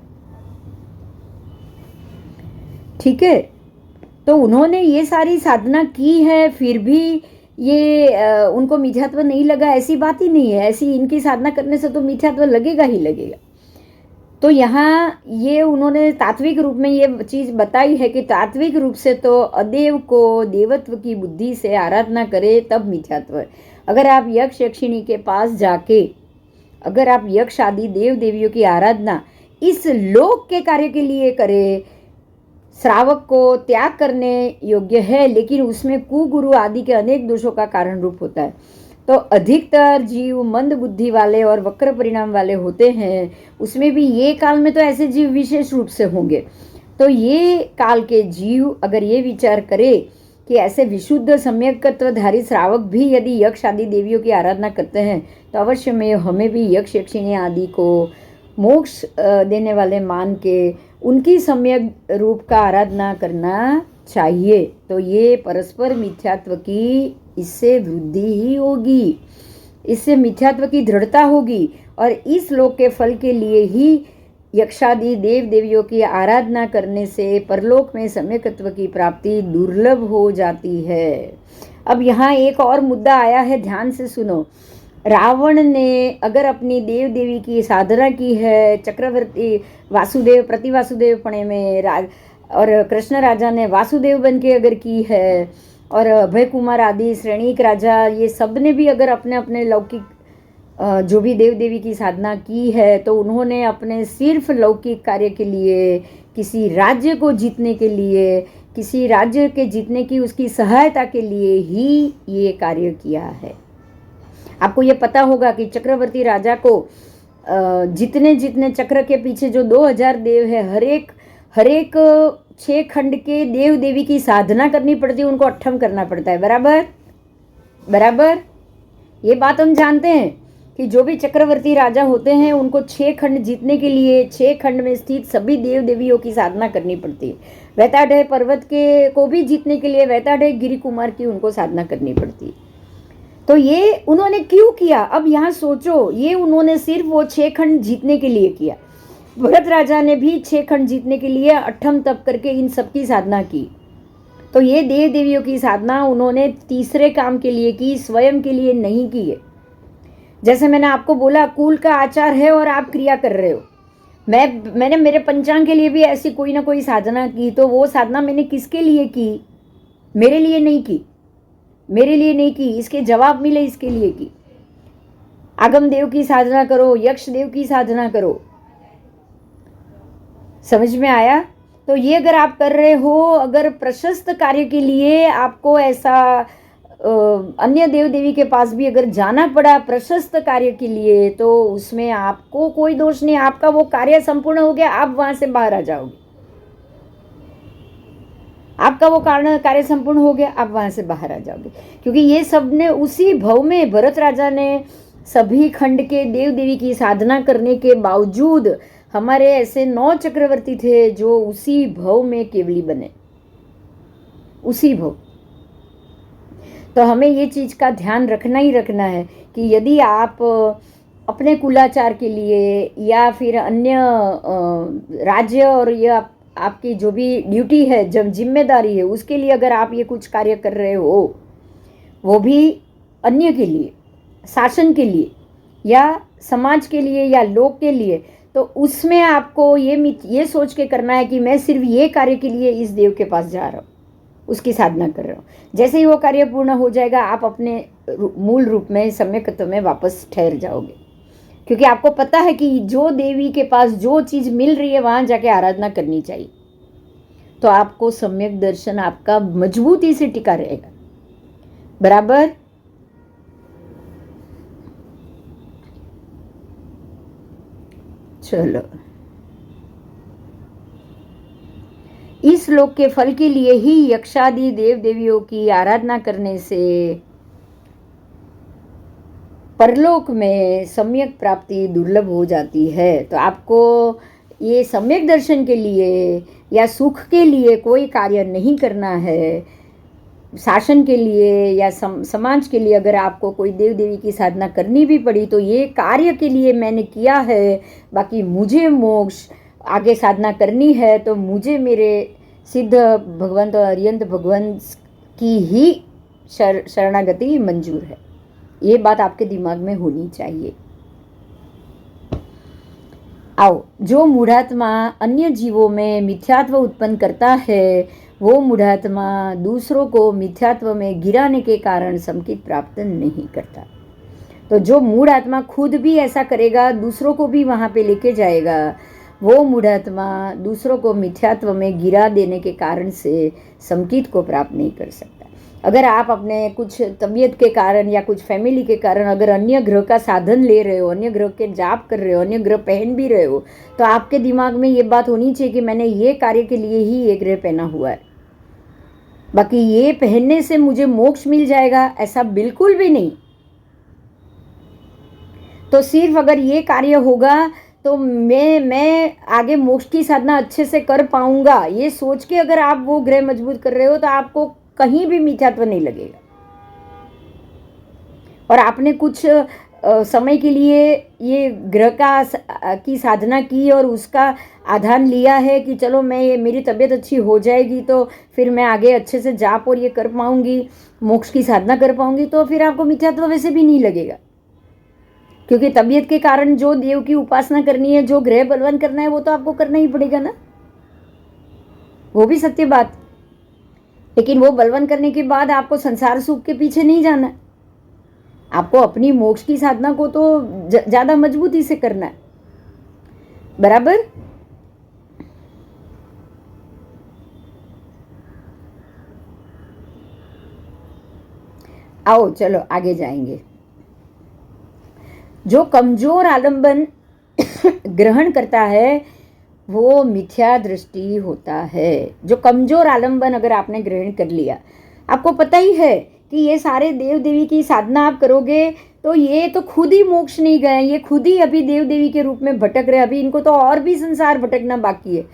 A: ठीक है, तो उन्होंने ये सारी साधना की है, फिर भी ये उनको मिथ्यात्व नहीं लगा, ऐसी बात ही नहीं है। ऐसी इनकी साधना करने से तो मिथ्यात्व लगेगा ही लगेगा। तो यहाँ ये उन्होंने तात्विक रूप में ये चीज़ बताई है कि तात्विक रूप से तो अदेव को देवत्व की बुद्धि से आराधना करे तब मिथ्यात्व है। अगर आप यक्ष यक्षिणी के पास जाके, अगर आप यक्ष आदि देव देवियों की आराधना इस लोक के कार्य के लिए करे, श्रावक को त्याग करने योग्य है, लेकिन उसमें कुगुरु आदि के अनेक दोषों का कारण रूप होता है। तो अधिकतर जीव मंद बुद्धि वाले और वक्र परिणाम वाले होते हैं। उसमें भी ये काल में तो ऐसे जीव विशेष रूप से होंगे। तो ये काल के जीव अगर ये विचार करे कि ऐसे विशुद्ध सम्यकत्वधारी श्रावक भी यदि यक्ष आदि देवियों की आराधना करते हैं, तो अवश्य में हमें भी यक्ष यक्षिणी आदि को मोक्ष देने वाले मान के उनकी सम्यक रूप का आराधना करना चाहिए। तो ये परस्पर मिथ्यात्व की इससे वृद्धि ही होगी, इससे मिथ्यात्व की दृढ़ता होगी, और इस लोक के फल के लिए ही यक्षादि देव देवियों की आराधना करने से परलोक में सम्यकत्व की प्राप्ति दुर्लभ हो जाती है। अब यहाँ एक और मुद्दा आया है, ध्यान से सुनो। रावण ने अगर अपनी देव देवी की साधना की है, चक्रवर्ती वासुदेव प्रति वासुदेव पणे में और कृष्ण राजा ने वासुदेव बन के अगर की है, और अभय कुमार आदि श्रेणीक राजा ये सब ने भी अगर अपने अपने लौकिक जो भी देव देवी की साधना की है, तो उन्होंने अपने सिर्फ लौकिक कार्य के लिए, किसी राज्य को जीतने के लिए, किसी राज्य के जीतने की उसकी सहायता के लिए ही ये कार्य किया है। आपको ये पता होगा कि चक्रवर्ती राजा को जितने जितने चक्र के पीछे जो 2000 देव है, हर एक 6 खंड के देव देवी की साधना करनी पड़ती है, उनको अट्ठम करना पड़ता है। बराबर बराबर, ये बात हम जानते हैं कि जो भी चक्रवर्ती राजा होते हैं उनको 6 खंड जीतने के लिए 6 खंड में स्थित सभी देव देवियों की साधना करनी पड़ती है। वैताडय पर्वत के को भी जीतने के लिए वैताडय गिरि कुमार की उनको साधना करनी पड़ती है। तो ये उन्होंने क्यों किया? अब यहाँ सोचो, ये उन्होंने सिर्फ वो 6 खंड जीतने के लिए किया। भरत राजा ने भी 6 खंड जीतने के लिए अट्ठम तप करके इन सबकी साधना की। तो ये देव देवियों की साधना उन्होंने तीसरे काम के लिए की, स्वयं के लिए नहीं की है। जैसे मैंने आपको बोला, कुल का आचार है और आप क्रिया कर रहे हो। मैंने मेरे पंचांग के लिए भी ऐसी कोई ना कोई साधना की, तो वो साधना मैंने किसके लिए की? मेरे लिए नहीं की, मेरे लिए नहीं की, इसके जवाब मिले इसके लिए की। आगम देव की साधना करो, यक्ष देव की साधना करो। समझ में आया? तो ये अगर आप कर रहे हो, अगर प्रशस्त कार्य के लिए आपको ऐसा अन्य देव देवी के पास भी अगर जाना पड़ा प्रशस्त कार्य के लिए, तो उसमें आपको कोई दोष नहीं, आपका वो कार्य संपूर्ण हो गया, आप वहां से बाहर आ जाओगे। आपका वो कार्य संपूर्ण हो गया, आप वहां से बाहर आ जाओगे। क्योंकि ये सब ने उसी भव में, भरत राजा ने सभी खंड के देव देवी की साधना करने के बावजूद हमारे ऐसे 9 चक्रवर्ती थे जो उसी भव में केवली बने, उसी भव। तो हमें ये चीज़ का ध्यान रखना ही रखना है कि यदि आप अपने कुलाचार के लिए या फिर अन्य राज्य और ये आपकी जो भी ड्यूटी है, जब जिम्मेदारी है, उसके लिए अगर आप ये कुछ कार्य कर रहे हो, वो भी अन्य के लिए, शासन के लिए या समाज के लिए या लोग के लिए, तो उसमें आपको ये सोच के करना है कि मैं सिर्फ ये कार्य के लिए इस देव के पास जा रहा हूँ, उसकी साधना कर रहा हूँ। जैसे ही वो कार्य पूर्ण हो जाएगा, आप अपने मूल रूप में, सम्यकत्व में वापस ठहर जाओगे, क्योंकि आपको पता है कि जो देवी के पास जो चीज़ मिल रही है वहाँ जाके आराधना करनी चाहिए। तो आपको सम्यक दर्शन आपका मजबूती से टिका रहेगा। बराबर। चलो, इस श्लोक के फल के लिए ही यक्षादि देव देवियों की आराधना करने से परलोक में सम्यक प्राप्ति दुर्लभ हो जाती है। तो आपको ये सम्यक दर्शन के लिए या सुख के लिए कोई कार्य नहीं करना है। शासन के लिए या समाज के लिए अगर आपको कोई देव देवी की साधना करनी भी पड़ी तो ये कार्य के लिए मैंने किया है, बाकी मुझे मोक्ष आगे साधना करनी है तो मुझे मेरे सिद्ध भगवंत और अरियंत भगवंत की ही शरणागति मंजूर है। ये बात आपके दिमाग में होनी चाहिए। आओ, जो मूढ़ात्मा अन्य जीवों में मिथ्यात्व उत्पन्न करता है, वो मूढ़ात्मा दूसरों को मिथ्यात्व में गिराने के कारण समकित प्राप्त नहीं करता। तो जो मूढ़ आत्मा खुद भी ऐसा करेगा, दूसरों को भी वहाँ पे लेके जाएगा, वो मूढ़ात्मा दूसरों को मिथ्यात्व में गिरा देने के कारण से समकित को प्राप्त नहीं कर सकता। अगर आप अपने कुछ तबीयत के कारण या कुछ फैमिली के कारण अगर अन्य ग्रह का साधन ले रहे हो, अन्य ग्रह के जाप कर रहे हो, अन्य ग्रह पहन भी रहे हो, तो आपके दिमाग में ये बात होनी चाहिए कि मैंने ये कार्य के लिए ही ये ग्रह पहना हुआ है, बाकी ये पहनने से मुझे मोक्ष मिल जाएगा, ऐसा बिल्कुल भी नहीं। तो सिर्फ अगर ये कार्य होगा तो मैं आगे मोक्ष की साधना अच्छे से कर पाऊंगा, ये सोच के अगर आप वो ग्रह मजबूत कर रहे हो तो आपको कहीं भी मिथ्यात्व नहीं लगेगा। और आपने कुछ समय के लिए ये ग्रह की साधना की और उसका आधान लिया है कि चलो मेरी तबीयत अच्छी हो जाएगी तो फिर मैं आगे अच्छे से जाप और ये कर पाऊंगी, मोक्ष की साधना कर पाऊंगी, तो फिर आपको मिथ्यात्व वैसे भी नहीं लगेगा। क्योंकि तबीयत के कारण जो देव की उपासना करनी है, जो ग्रह बलवान करना है, वो तो आपको करना ही पड़ेगा ना, वो भी सत्य बात। लेकिन वो बलवान करने के बाद आपको संसार सुख के पीछे नहीं जाना है, आपको अपनी मोक्ष की साधना को तो ज्यादा मजबूती से करना है। बराबर। आओ चलो आगे जाएंगे। जो कमजोर आलंबन ग्रहण करता है वो मिथ्या दृष्टि होता है। जो कमजोर आलंबन अगर आपने ग्रहण कर लिया, आपको पता ही है कि ये सारे देव देवी की साधना आप करोगे तो ये तो खुद ही मोक्ष नहीं गए, ये खुद ही अभी देव देवी के रूप में भटक रहे, अभी इनको तो और भी संसार भटकना बाकी है,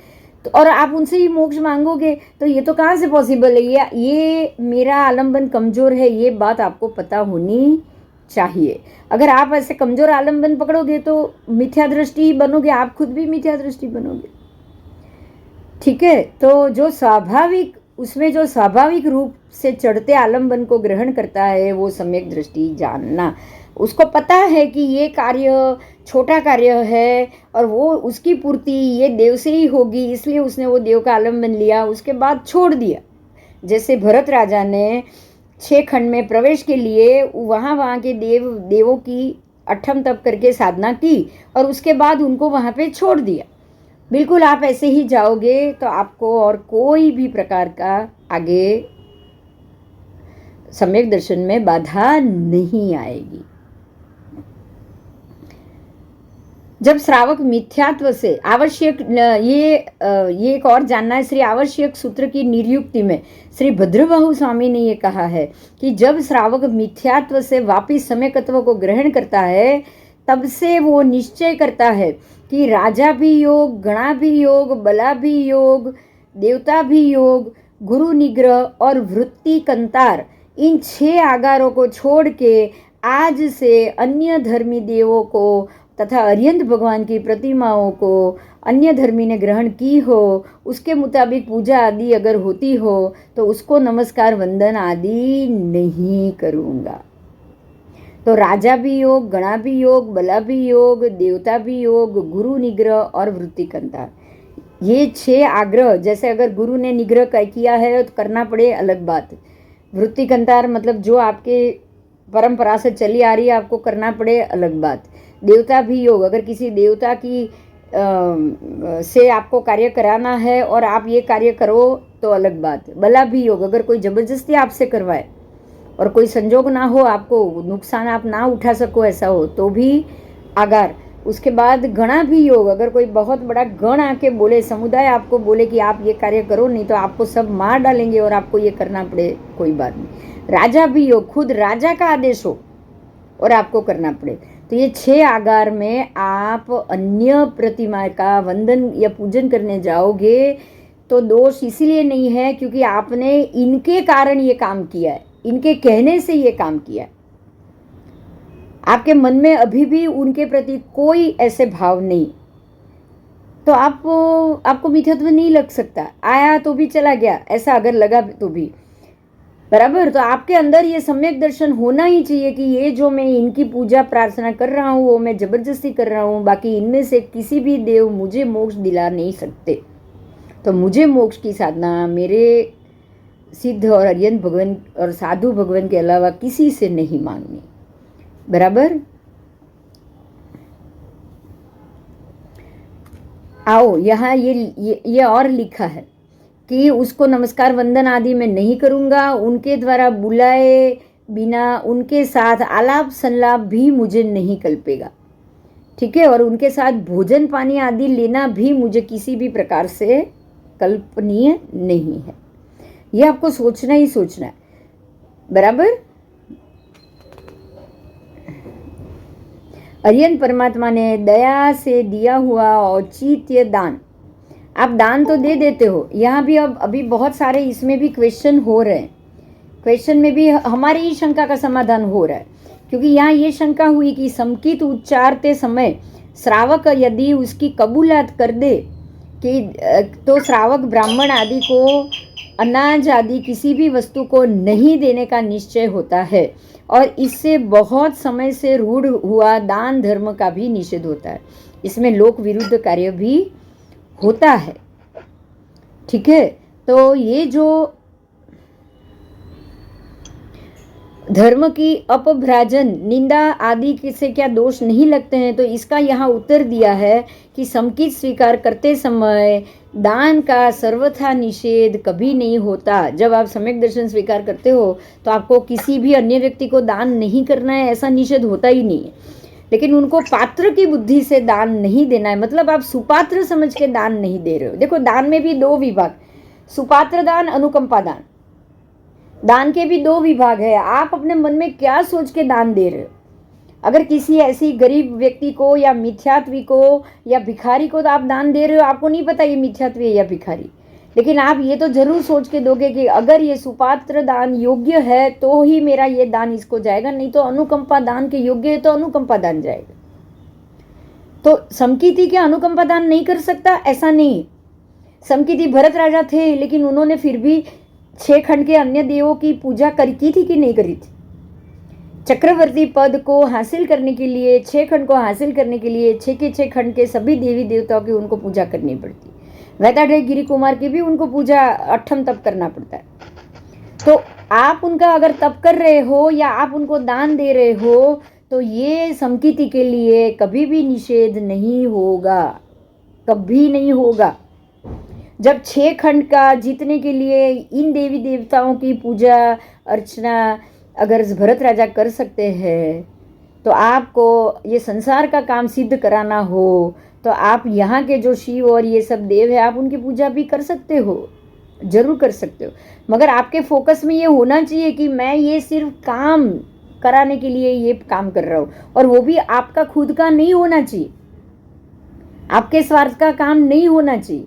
A: तो और आप उनसे ही मोक्ष मांगोगे तो ये तो कहाँ से पॉसिबल है। ये मेरा आलंबन कमजोर है, ये बात आपको पता होनी चाहिए। अगर आप ऐसे कमजोर आलंबन पकड़ोगे तो मिथ्या दृष्टि बनोगे, आप खुद भी मिथ्या दृष्टि बनोगे। ठीक है, तो जो स्वाभाविक, उसमें जो स्वाभाविक रूप से चढ़ते आलंबन को ग्रहण करता है वो सम्यक दृष्टि जानना। उसको पता है कि ये कार्य छोटा कार्य है और वो उसकी पूर्ति ये देव से ही होगी, इसलिए उसने वो देव का आलंबन लिया, उसके बाद छोड़ दिया। जैसे भरत राजा ने 6 खंड में प्रवेश के लिए वहाँ के देवों की अठम तप करके साधना की और उसके बाद उनको वहाँ पे छोड़ दिया। बिल्कुल आप ऐसे ही जाओगे तो आपको और कोई भी प्रकार का आगे सम्यक दर्शन में बाधा नहीं आएगी। जब श्रावक मिथ्यात्व से आवश्यक, ये एक और जानना है, श्री आवश्यक सूत्र की निरुक्ति में श्री भद्रबाहु स्वामी ने ये कहा है कि जब श्रावक मिथ्यात्व से वापिस सम्यकत्व को ग्रहण करता है तब से वो निश्चय करता है कि राजा भी योग, गणा भी योग, बला भी योग, देवता भी योग, गुरु निग्रह और वृत्ति कंतार, इन 6 आगारों को छोड़ के आज से अन्य धर्मी देवों को तथा अरिहंत भगवान की प्रतिमाओं को अन्य धर्मी ने ग्रहण की हो, उसके मुताबिक पूजा आदि अगर होती हो तो उसको नमस्कार वंदन आदि नहीं करूँगा। तो राजा भी योग, गणा भी योग, बला भी योग, देवता भी योग, गुरु निग्रह और वृत्ति कंता, ये 6 आग्रह, जैसे अगर गुरु ने निग्रह किया है तो करना पड़े अलग बात। वृत्ति कंतार मतलब जो आपके परंपरा से चली आ रही है आपको करना पड़े अलग बात। देवता भी योग, अगर किसी देवता की से आपको कार्य कराना है और आप ये कार्य करो तो अलग बात। बला भी योग, अगर कोई ज़बरदस्ती आपसे करवाए और कोई संजोग ना हो, आपको नुकसान आप ना उठा सको ऐसा हो तो भी आगार। उसके बाद गणा भी योग, अगर कोई बहुत बड़ा गण आके बोले, समुदाय आपको बोले कि आप ये कार्य करो नहीं तो आपको सब मार डालेंगे और आपको ये करना पड़े, कोई बात नहीं। राजा भी योग, खुद राजा का आदेश हो और आपको करना पड़े। तो ये 6 आगार में आप अन्य प्रतिमा का वंदन या पूजन करने जाओगे तो दोष इसीलिए नहीं है क्योंकि आपने इनके कारण ये काम किया है, इनके कहने से ये काम किया है। आपके मन में अभी भी उनके प्रति कोई ऐसे भाव नहीं, तो आपको मिथ्यात्व नहीं लग सकता। आया तो भी चला गया, ऐसा अगर लगा तो भी बराबर। तो आपके अंदर ये सम्यक दर्शन होना ही चाहिए कि ये जो मैं इनकी पूजा प्रार्थना कर रहा हूँ वो मैं जबरदस्ती कर रहा हूँ, बाकी इनमें से किसी भी देव मुझे मोक्ष दिला नहीं सकते। तो मुझे मोक्ष की साधना मेरे सिद्ध और अरिहंत भगवान और साधु भगवान के अलावा किसी से नहीं मांगनी, बराबर। आओ यहाँ ये और लिखा है कि उसको नमस्कार वंदन आदि मैं नहीं करूँगा, उनके द्वारा बुलाए बिना उनके साथ आलाप संलाप भी मुझे नहीं कल्पेगा, ठीक है। और उनके साथ भोजन पानी आदि लेना भी मुझे किसी भी प्रकार से कल्पनीय नहीं है। ये आपको सोचना ही सोचना है, बराबर। अरिहंत परमात्मा ने दया से दिया हुआ औचित्य दान, आप दान तो दे देते हो। यहाँ भी अब अभी बहुत सारे इसमें भी क्वेश्चन हो रहे हैं, क्वेश्चन में भी हमारी ही शंका का समाधान हो रहा है, क्योंकि यहाँ ये शंका हुई कि संकित उच्चारते समय श्रावक यदि उसकी कबूलात कर दे कि तो श्रावक ब्राह्मण आदि को अनाज आदि किसी भी वस्तु को नहीं देने का निश्चय होता है और इससे बहुत समय से रूढ़ हुआ दान धर्म का भी निषेध होता है। इसमें लोक विरुद्ध कार्य भी होता है, ठीक है। तो ये जो धर्म की अपभ्राजन निंदा आदि से क्या दोष नहीं लगते हैं, तो इसका यहाँ उत्तर दिया है कि संकित स्वीकार करते समय दान का सर्वथा निषेध कभी नहीं होता। जब आप सम्यक दर्शन स्वीकार करते हो तो आपको किसी भी अन्य व्यक्ति को दान नहीं करना है, ऐसा निषेध होता ही नहीं है। लेकिन उनको पात्र की बुद्धि से दान नहीं देना है, मतलब आप सुपात्र समझ के दान नहीं दे रहे हो। देखो दान में भी 2 विभाग, सुपात्र दान, अनुकंपा दान। दान के भी 2 विभाग है। आप अपने मन में क्या सोच के दान दे रहे हो। अगर किसी ऐसी गरीब व्यक्ति को या मिथ्यात्वी को या भिखारी को तो आप दान दे रहे हो, आपको नहीं पता ये मिथ्यात्वी है या भिखारी, लेकिन आप ये तो जरूर सोच के दोगे कि अगर ये सुपात्र दान योग्य है तो ही मेरा ये दान इसको जाएगा, नहीं तो अनुकंपा दान के योग्य है तो अनुकंपा दान जाएगा। तो समकीति के अनुकंपा दान नहीं कर सकता ऐसा नहीं। समकीति भरत राजा थे लेकिन उन्होंने फिर भी 6 खंड के अन्य देवों की पूजा की थी कि नहीं करी थी। चक्रवर्ती पद को हासिल करने के लिए, 6 खंड को हासिल करने के लिए 6 के 6 खंड के सभी देवी देवताओं की उनको पूजा करनी पड़ती। वैताडय गिरी कुमार की भी उनको पूजा 8ठम तप करना पड़ता है। तो आप उनका अगर तप कर रहे हो या आप उनको दान दे रहे हो तो ये समकीति के लिए कभी भी निषेध नहीं होगा, कभी नहीं होगा। जब 6 खंड का जीतने के लिए इन देवी देवताओं की पूजा अर्चना अगर भरत राजा कर सकते हैं तो आपको ये संसार का काम सिद्ध कराना हो तो आप यहाँ के जो शिव और ये सब देव है आप उनकी पूजा भी कर सकते हो, जरूर कर सकते हो। मगर आपके फोकस में ये होना चाहिए कि मैं ये सिर्फ काम कराने के लिए ये काम कर रहा हूँ, और वो भी आपका खुद का नहीं होना चाहिए, आपके स्वार्थ का काम नहीं होना चाहिए।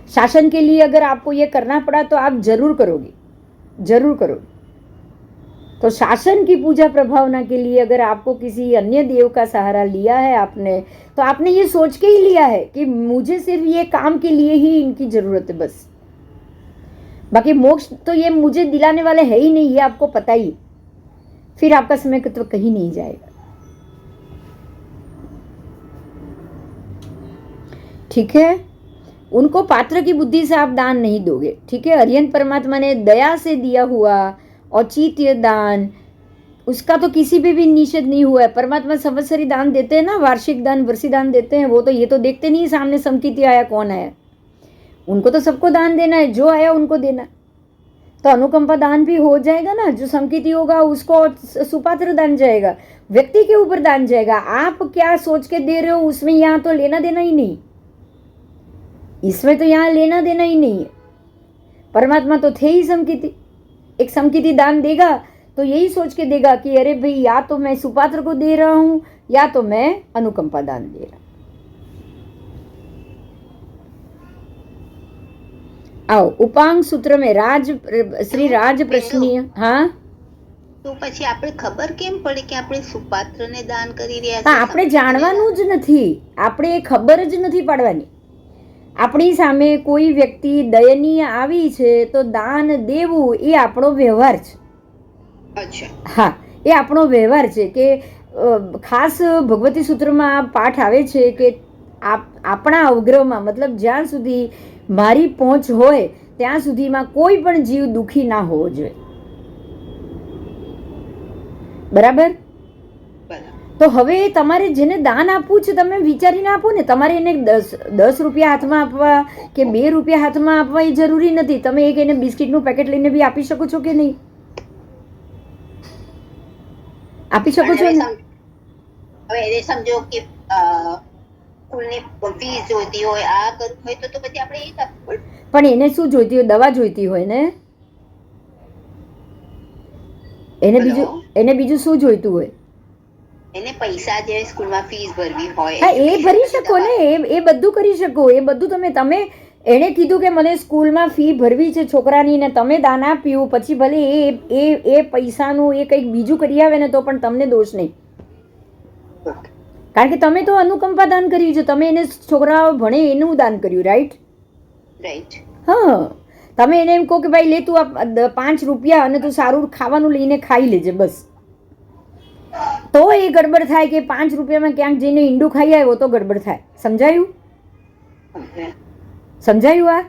A: शासन के लिए अगर आपको ये करना पड़ा तो आप जरूर करोगे, जरूर करोगे। तो शासन की पूजा प्रभावना के लिए अगर आपको किसी अन्य देव का सहारा लिया है आपने, तो आपने ये सोच के ही लिया है कि मुझे सिर्फ ये काम के लिए ही इनकी जरूरत है बस, बाकी मोक्ष तो ये मुझे दिलाने वाले है ही नहीं, ये आपको पता ही, फिर आपका समय तो कहीं नहीं जाएगा। ठीक है, उनको पात्र की बुद्धि से आप दान नहीं दोगे। ठीक है, अरिहंत परमात्मा ने दया से दिया हुआ औचित्य दान, उसका तो किसी पे भी निषेध नहीं हुआ है। परमात्मा संवत्सरी दान देते हैं ना, वार्षिक दान, वर्षी दान देते हैं, वो तो ये तो देखते नहीं सामने समकीर्ति आया कौन आया, उनको तो सबको दान देना है, जो आया उनको देना। तो अनुकंपा दान भी हो जाएगा ना, जो समकीर्ति होगा उसको सुपात्र दान जाएगा, व्यक्ति के ऊपर दान जाएगा। आप क्या सोच के दे रहे हो उसमें यहाँ तो लेना देना ही नहीं, इसमें तो यहाँ लेना देना ही नहीं है। परमात्मा तो थे ही समकीर्ति, एक समकीर्ति दान देगा तो यही सोच के देगा कि अरे भाई या तो मैं सुपात्र को दे रहा हूं या तो मैं अनुकंपा दान दे रहा। आओ उपांग सूत्र में श्री राज प्रश्नीय। हाँ,
B: તો પછી આપણે ખબર કેમ પડે કે આપણે સુપાત્રને દાન કરી રહ્યા
A: છીએ? આપણે જાણવાનું જ નથી, આપણે ખબર જ નથી પાડવાની। આપણી સામે કોઈ વ્યક્તિ દયનીય આવી છે તો દાન દેવું એ આપણો વ્યવહાર છે।
B: અચ્છા,
A: હા, એ આપણો વ્યવહાર છે કે ખાસ ભગવતી સૂત્રમાં આ પાઠ આવે છે કે આપણા અવગ્રહમાં, મતલબ જ્યાં સુધી મારી પહોંચ હોય ત્યાં સુધીમાં કોઈ પણ જીવ દુઃખી ના હોવો જોઈએ, બરાબર? તો હવે તમારે જેને દાન આપવું છે તમે વિચારીને આપો ને, તમારે એને 10 રૂપિયા હાથમાં આપવા કે 2 રૂપિયા હાથમાં આપવા એ જરૂરી નથી, તમે એક એને બિસ્કિટનું પેકેટ લઈને બી આપી શકો છો કે નહીં? આપી શકો છો ને?
B: હવે એને સમજો કે સ્કૂલની ફીસ જોઈતી હોય, આ કરવું હોય તો પછી આપણે એ આપવું પડે,
A: પણ એને શું જોઈતી હોય? દવા જોઈતી હોય ને, એને બીજું શું જોઈતું હોય?
B: એને પૈસા જે સ્કૂલમાં ફીસ ભરવી હોય,
A: હા એ ભરી શકો ને, એ બધું કરી શકો, એ બધું તમે એણે કીધું કે મને સ્કૂલમાં ફી ભરવી છે છોકરાની ને તમે દાન આપ્યું, પછી ભલે એ પૈસાનું એ કંઈક બીજું કરી આવે ને તો પણ તમને દોષ નહીં, કારણ કે તમે તો અનુકંપા દાન કર્યું છે, તમે એને છોકરાઓ ભણે એનું દાન કર્યું, રાઈટ?
B: રાઈટ,
A: હા, તમે એને એમ કહો કે ભાઈ લે તું 5 રૂપિયા અને તું સારું ખાવાનું લઈને ખાઈ લેજે બસ, તો એ ગડબડ થાય કે 5 રૂપિયામાં ક્યાંક જઈને ઈંડું ખાઈ આવ્યો તો ગડબડ થાય। સમજાયું? સમજાયું?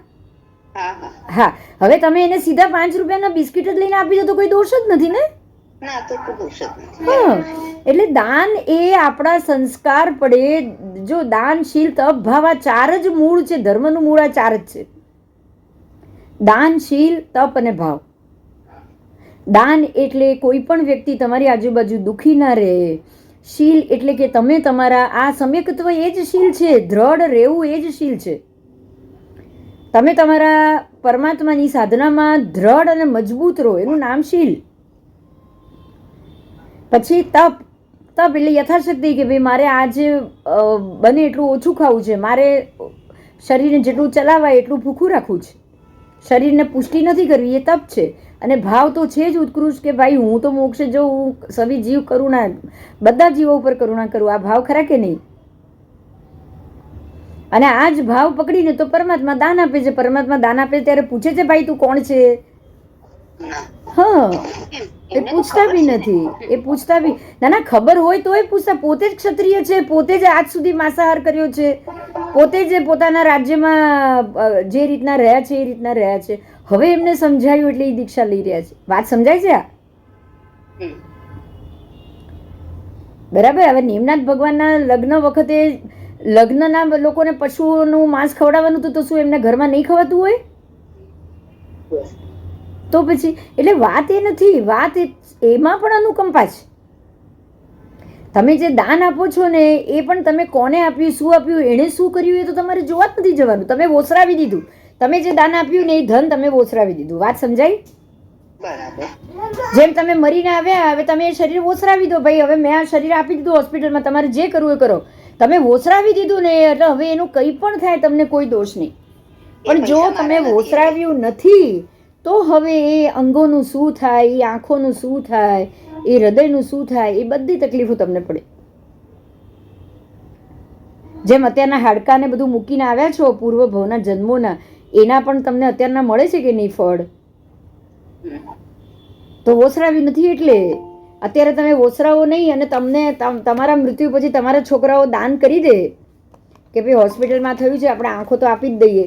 A: હા, હવે તમે એને સીધા 5 રૂપિયાના બિસ્કિટ જ લઈને આપી દો તો કોઈ દોષ જ નથી ને?
B: ના, તો કોઈ દોષ જ નથી।
A: હા, એટલે દાન એ આપણા સંસ્કાર પડે। જો દાન, શીલ, તપ, ભાવ આ 4 જ મૂળ છે, ધર્મનું મૂળ આ 4 જ છે, દાન, શીલ, તપ અને ભાવ। દાન એટલે કોઈ પણ વ્યક્તિ તમારી આજુબાજુ દુઃખી ના રહે, શીલ એટલે કે તમે તમારા આ સમ્યકત્વ એ જ શીલ છે, દ્રઢ રહેવું એ જ શીલ છે, તમે તમારા પરમાત્માની સાધનામાં દ્રઢ અને મજબૂત રહો, એનું નામ શીલ। પછી તપ, તપ એટલે યથાશક્તિ કે ભાઈ મારે આજે બને એટલું ઓછું ખાવું છે, મારે શરીરને જેટલું ચલાવાય એટલું ભૂખું રાખવું છે, શરીરને પુષ્ટિ નથી કરવી, એ તપ છે। અને ભાવ તો છે જ ઉત્કૃષ્ટ કે ભાઈ હું તો મોક્ષે જો હું સવી જીવ કરુણા, બધા જીવો ઉપર કરુણા કરું, આ ભાવ ખરા કે નહીં? અને આ જ ભાવ પકડીને તો પરમાત્મા દાન આપે છે। પરમાત્મા દાન આપે ત્યારે પૂછે છે ભાઈ તું કોણ છે? હા, એ પૂછતા બી નથી, એ પૂછતા બી ના, ખબર હોય તો એ પૂછતા, પોતે જ ક્ષત્રિય છે, પોતે જ આજ સુધી માંસાહાર કર્યો છે, પોતે જ પોતાના રાજ્યમાં જે રીતના રહ્યા છે એ રીતના રહ્યા છે, હવે એમને સમજાયું એટલે એ દીક્ષા લઈ રહ્યા છે। વાત સમજાય છે આ? બરાબર? હવે નિમનાથ ભગવાનના લગ્ન વખતે લગ્નના લોકોને પશુઓનું માંસ ખવડાવવાનું હતું તો શું એમને ઘરમાં નહીં ખવાતું હોય? તો પછી એટલે વાત એ નથી, વાત એમાં પણ અનુકંપા છે। તમે જે દાન આપો છો ને એ પણ તમે કોને આપ્યું, શું આપ્યું, એણે શું કર્યું એ તો તમારે જોવા જ નથી જવાનું, તમે વોસરાવી દીધું, તમે જે દાન આપ્યું ને એ ધન તમે વોસરાવી દીધું। વાત સમજાય?
B: બરાબર।
A: જેમ તમે મરીને આવ્યા, હવે તમે એ શરીર વોસરાવી દો, ભાઈ હવે મેં આ શરીર આપી દીધું હોસ્પિટલમાં, તમારે જે કરવું એ કરો, તમે વોસરાવી દીધું ને એટલે હવે એનું કંઈ પણ થાય તમને કોઈ દોષ નહીં। પણ જો તમે વોસરાવ્યું નથી તો હવે એ અંગોનું શું થાય, એ આંખોનું શું થાય, એ હૃદયનું શું થાય, એ બધી તકલીફો તમને પડે. જેમ અત્યારના હાડકાને બધું મૂકીને આવ્યા છો પૂર્વભવના જન્મોના, એના પણ તમને અત્યારના મળે છે કે નહીં ફળ? તો ઓસરાવી નથી એટલે અત્યારે તમે ઓસરાવો નહીં અને તમને તમારા મૃત્યુ પછી તમારા છોકરાઓ દાન કરી દે કે ભાઈ હોસ્પિટલમાં થયું છે, આપણે આંખો તો આપી જ દઈએ,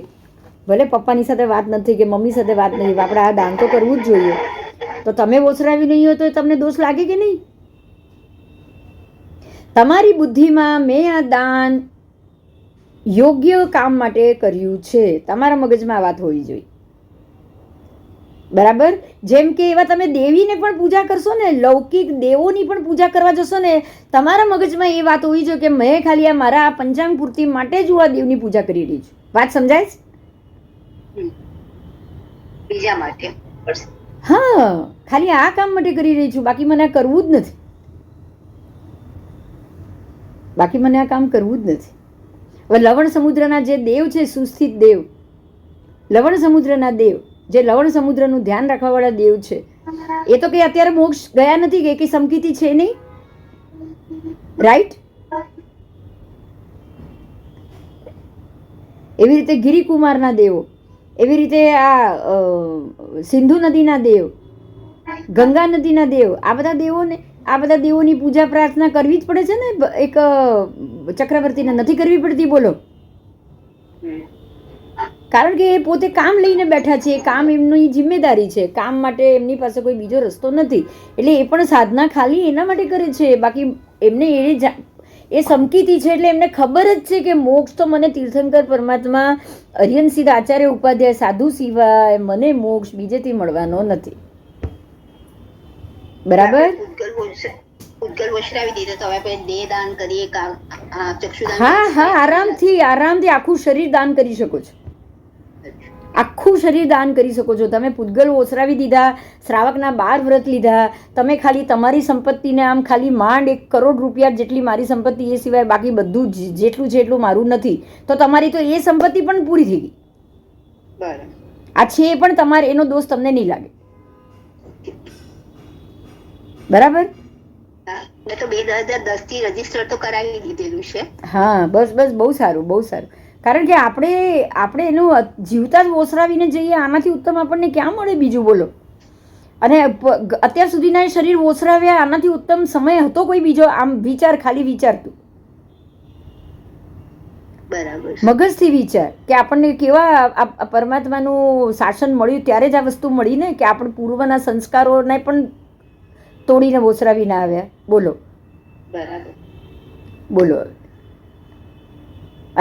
A: ભલે પપ્પાની સાથે વાત નથી કે મમ્મી સાથે વાત નથી, આપણે આ દાન તો કરવું જ જોઈએ. તો તમે ઓસરાવી નહીં હોય તો તમને દોષ લાગે કે નહીં? તમારી બુદ્ધિમાં મેં આ દાન યોગ્ય કામ માટે કર્યું છે, તમારા મગજમાં વાત હોવી જોઈએ. બરાબર? જેમ કે એવા તમે દેવીને પણ પૂજા કરશો ને, લૌકિક દેવોની પણ પૂજા કરવા જશો ને, તમારા મગજમાં એ વાત હોવી જોઈએ કે મેં ખાલી આ મારા આ પંચાંગ પૂર્તિ માટે જ હું આ દેવની પૂજા કરી રહી છું. વાત સમજાય છે?
B: બીજા માટે?
A: હા, ખાલી આ કામ માટે કરી રહી છું, બાકી મને આ કરવું જ નથી. બાકી મને આ કામ કરવું જ નથી. હવે લવણ સમુદ્રના જે દેવ છે, સુસ્થિત દેવ, લવણ સમુદ્રના દેવ, જે લવણ સમુદ્રનું ધ્યાન રાખવાવાળા દેવ છે, એ તો કંઈ અત્યારે મોક્ષ ગયા નથી કે કંઈ સમકીતી છે નહીં, રાઈટ? એવી રીતે ગિરિકુમારના દેવો, એવી રીતે આ સિંધુ નદીના દેવ, ગંગા નદીના દેવ, આ બધા દેવોની પૂજા પ્રાર્થના કરવી જ પડે છે ને એક ચક્રવર્તીને? નથી કરવી પડતી? બોલો. કારણ કે એ પોતે કામ લઈને બેઠા છે, કામ એમની જિમ્મેદારી છે, કામ માટે એમની પાસે કોઈ બીજો રસ્તો નથી, એટલે એ પણ સાધના ખાલી એના માટે કરે છે. બાકી એમને એ સમકીતી છે એટલે એમને ખબર જ છે કે મોક્ષ તો મને તીર્થંકર પરમાત્મા અરિયન સિદ્ધ આચાર્ય ઉપાધ્યાય સાધુ સિવાય મને મોક્ષ બીજેથી મળવાનો નથી. બરાબર? હા હા, આરામથી આખું શરીર દાન કરી શકો છો. આખું શરીર દાન કરી શકો છો. તમે પૂતગલ ઓસરાવી દીધા, શ્રાવકના 12 વ્રત લીધા, તમે ખાલી તમારી સંપત્તિને આમ ખાલી માંડ 1 કરોડ રૂપિયા જેટલી મારી સંપત્તિ, એ સિવાય બાકી બધું જેટલું છે એટલું મારું નથી, તો તમારી તો એ સંપત્તિ પણ પૂરી થઈ ગઈ. આ છે પણ તમારે, એનો દોષ તમને નહીં લાગે. બરાબર?
B: તો 2010 થી રજીસ્ટર તો કરાવી દીધેલું છે. હા,
A: બસ બહુ સારું, બહુ સારું. કારણ કે આપણે એનું જીવતા જ ઓસરાવીને જઈએ, આનાથી ઉત્તમ આપણને ક્યાં મળે બીજું? બોલો. અને અત્યાર સુધીના શરીર ઓસરાવ્યા, આનાથી ઉત્તમ સમય હતો કોઈ બીજો? આમ વિચાર, ખાલી વિચારતું,
B: બરાબર,
A: મગજથી વિચાર કે આપણને કેવા પરમાત્માનું શાસન મળ્યું ત્યારે જ આ વસ્તુ મળી ને, કે આપણે પૂર્વના સંસ્કારોને પણ તોડીને ઓસરાવીને આવ્યા. બોલો.
B: બરાબર,
A: બોલો.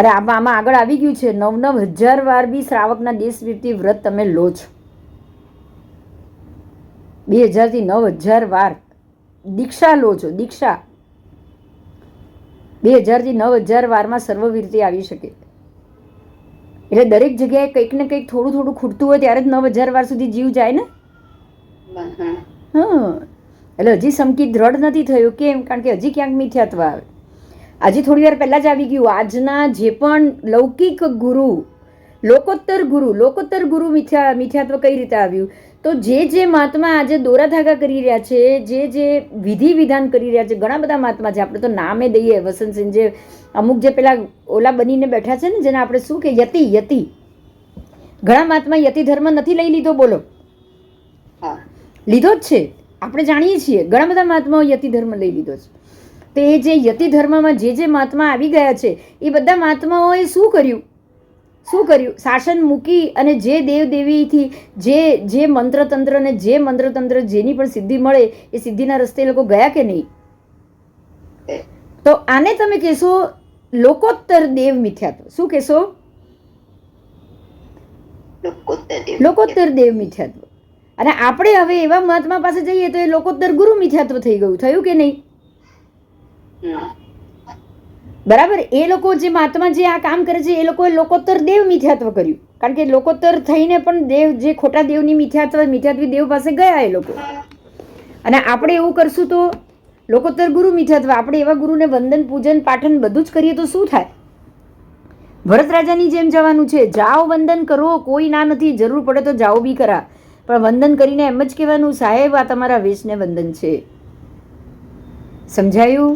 A: અરે આમાં આગળ આવી ગયું છે, 9,000 વાર બી શ્રાવકના દેશવીરતી વ્રત તમે લો છો. 2000 થી 9,000 વાર દીક્ષા લો છો. દીક્ષા 2000 થી 9,000 વારમાં સર્વવીરતી આવી શકે. એટલે દરેક જગ્યાએ કંઈક ને કંઈક થોડું થોડું ખૂટતું હોય ત્યારે જ 9,000 વાર સુધી જીવ જાય ને. હા, એટલે હજી સમકી દ્રઢ નથી થયું. કેમ? કારણ કે હજી ક્યાંક મિથ્યાત્વ આવે. હજી થોડી વાર પહેલાં જ આવી ગયું. આજના જે પણ લૌકિક ગુરુ, લોકોત્તર ગુરુ મિથ્યાત્વ કઈ રીતે આવ્યું? તો જે મહાત્મા આજે દોરા ધાગા કરી રહ્યા છે, જે વિધિ વિધાન કરી રહ્યા છે, ઘણા બધા મહાત્મા છે, આપણે તો નામે દઈએ, વસંતસિંહ, જે અમુક જે પેલા ઓલા બનીને બેઠા છે ને, જેને આપણે શું કે યતિ, ઘણા મહાત્મા યતિ ધર્મ નથી લઈ લીધો. બોલો. લીધો જ છે, આપણે જાણીએ છીએ. ઘણા બધા મહાત્માઓ યતિ ધર્મ લઈ લીધો છે. તો એ જે યતિ ધર્મમાં જે મહાત્મા આવી ગયા છે, એ બધા મહાત્માઓએ શું કર્યું? શાસન મૂકી અને જે દેવ દેવીથી જે મંત્રતંત્ર ને જેની પણ સિદ્ધિ મળે એ સિદ્ધિના રસ્તે લોકો ગયા કે નહીં? તો આને તમે કહેશો લોકોત્તર દેવ મિથ્યાત્વ. શું કહેશો? લોકોત્તર દેવ મિથ્યાત્વ. અને આપણે હવે એવા મહાત્મા પાસે જઈએ તો એ લોકોત્તર ગુરુ મિથ્યાત્વ થઈ ગયું. થયું કે નહીં? બરાબર? એ લોકો જે મહાત્મા જે આ કામ કરે છે, એ લોકોએ લોકોત્તર દેવ મિથ્યાત્વ કર્યું. કારણ કે લોકોત્તર થઈને પણ દેવ, જે ખોટા દેવની મિથ્યાત્વી દેવ પાસે ગયા એ લોકો. અને આપણે એવું કરશું તો લોકોત્તર ગુરુ મિથ્યાત્વ. આપણે એવા ગુરુને વંદન, પૂજન, પાઠન બધું જ કરીએ તો શું થાય? ભરત રાજાની જેમ જવાનું છે. જાઓ, વંદન કરો, કોઈ ના નથી, જરૂર પડે તો જાઓ બી ખરા. પણ વંદન કરીને એમ જ કહેવાનું, સાહેબ આ તમારા વેશને વંદન છે. સમજાયું?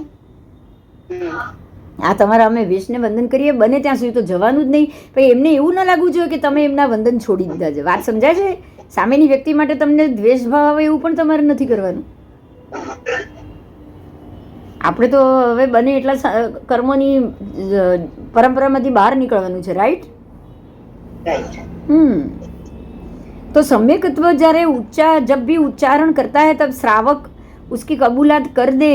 A: આ તમારા અમે વેશને વંદન કરીએ, બને ત્યાં સુધી તો જવાનું જ નહીં. પછી એમને એવું ન લાગવું જોઈએ કે તમે એમના વંદન છોડી દીધા છે. વાત સમજાય છે? સામેની વ્યક્તિ માટે તમને દ્વેષભાવ આવે એવું પણ તમારે નથી કરવાનું. આપણે તો હવે બને એટલા કર્મોની પરંપરામાંથી બહાર નીકળવાનું છે. રાઈટ? तो सम्यकत्व जरे जब भी उच्चारण करता है तब श्रावक उसकी कबूलात कर दे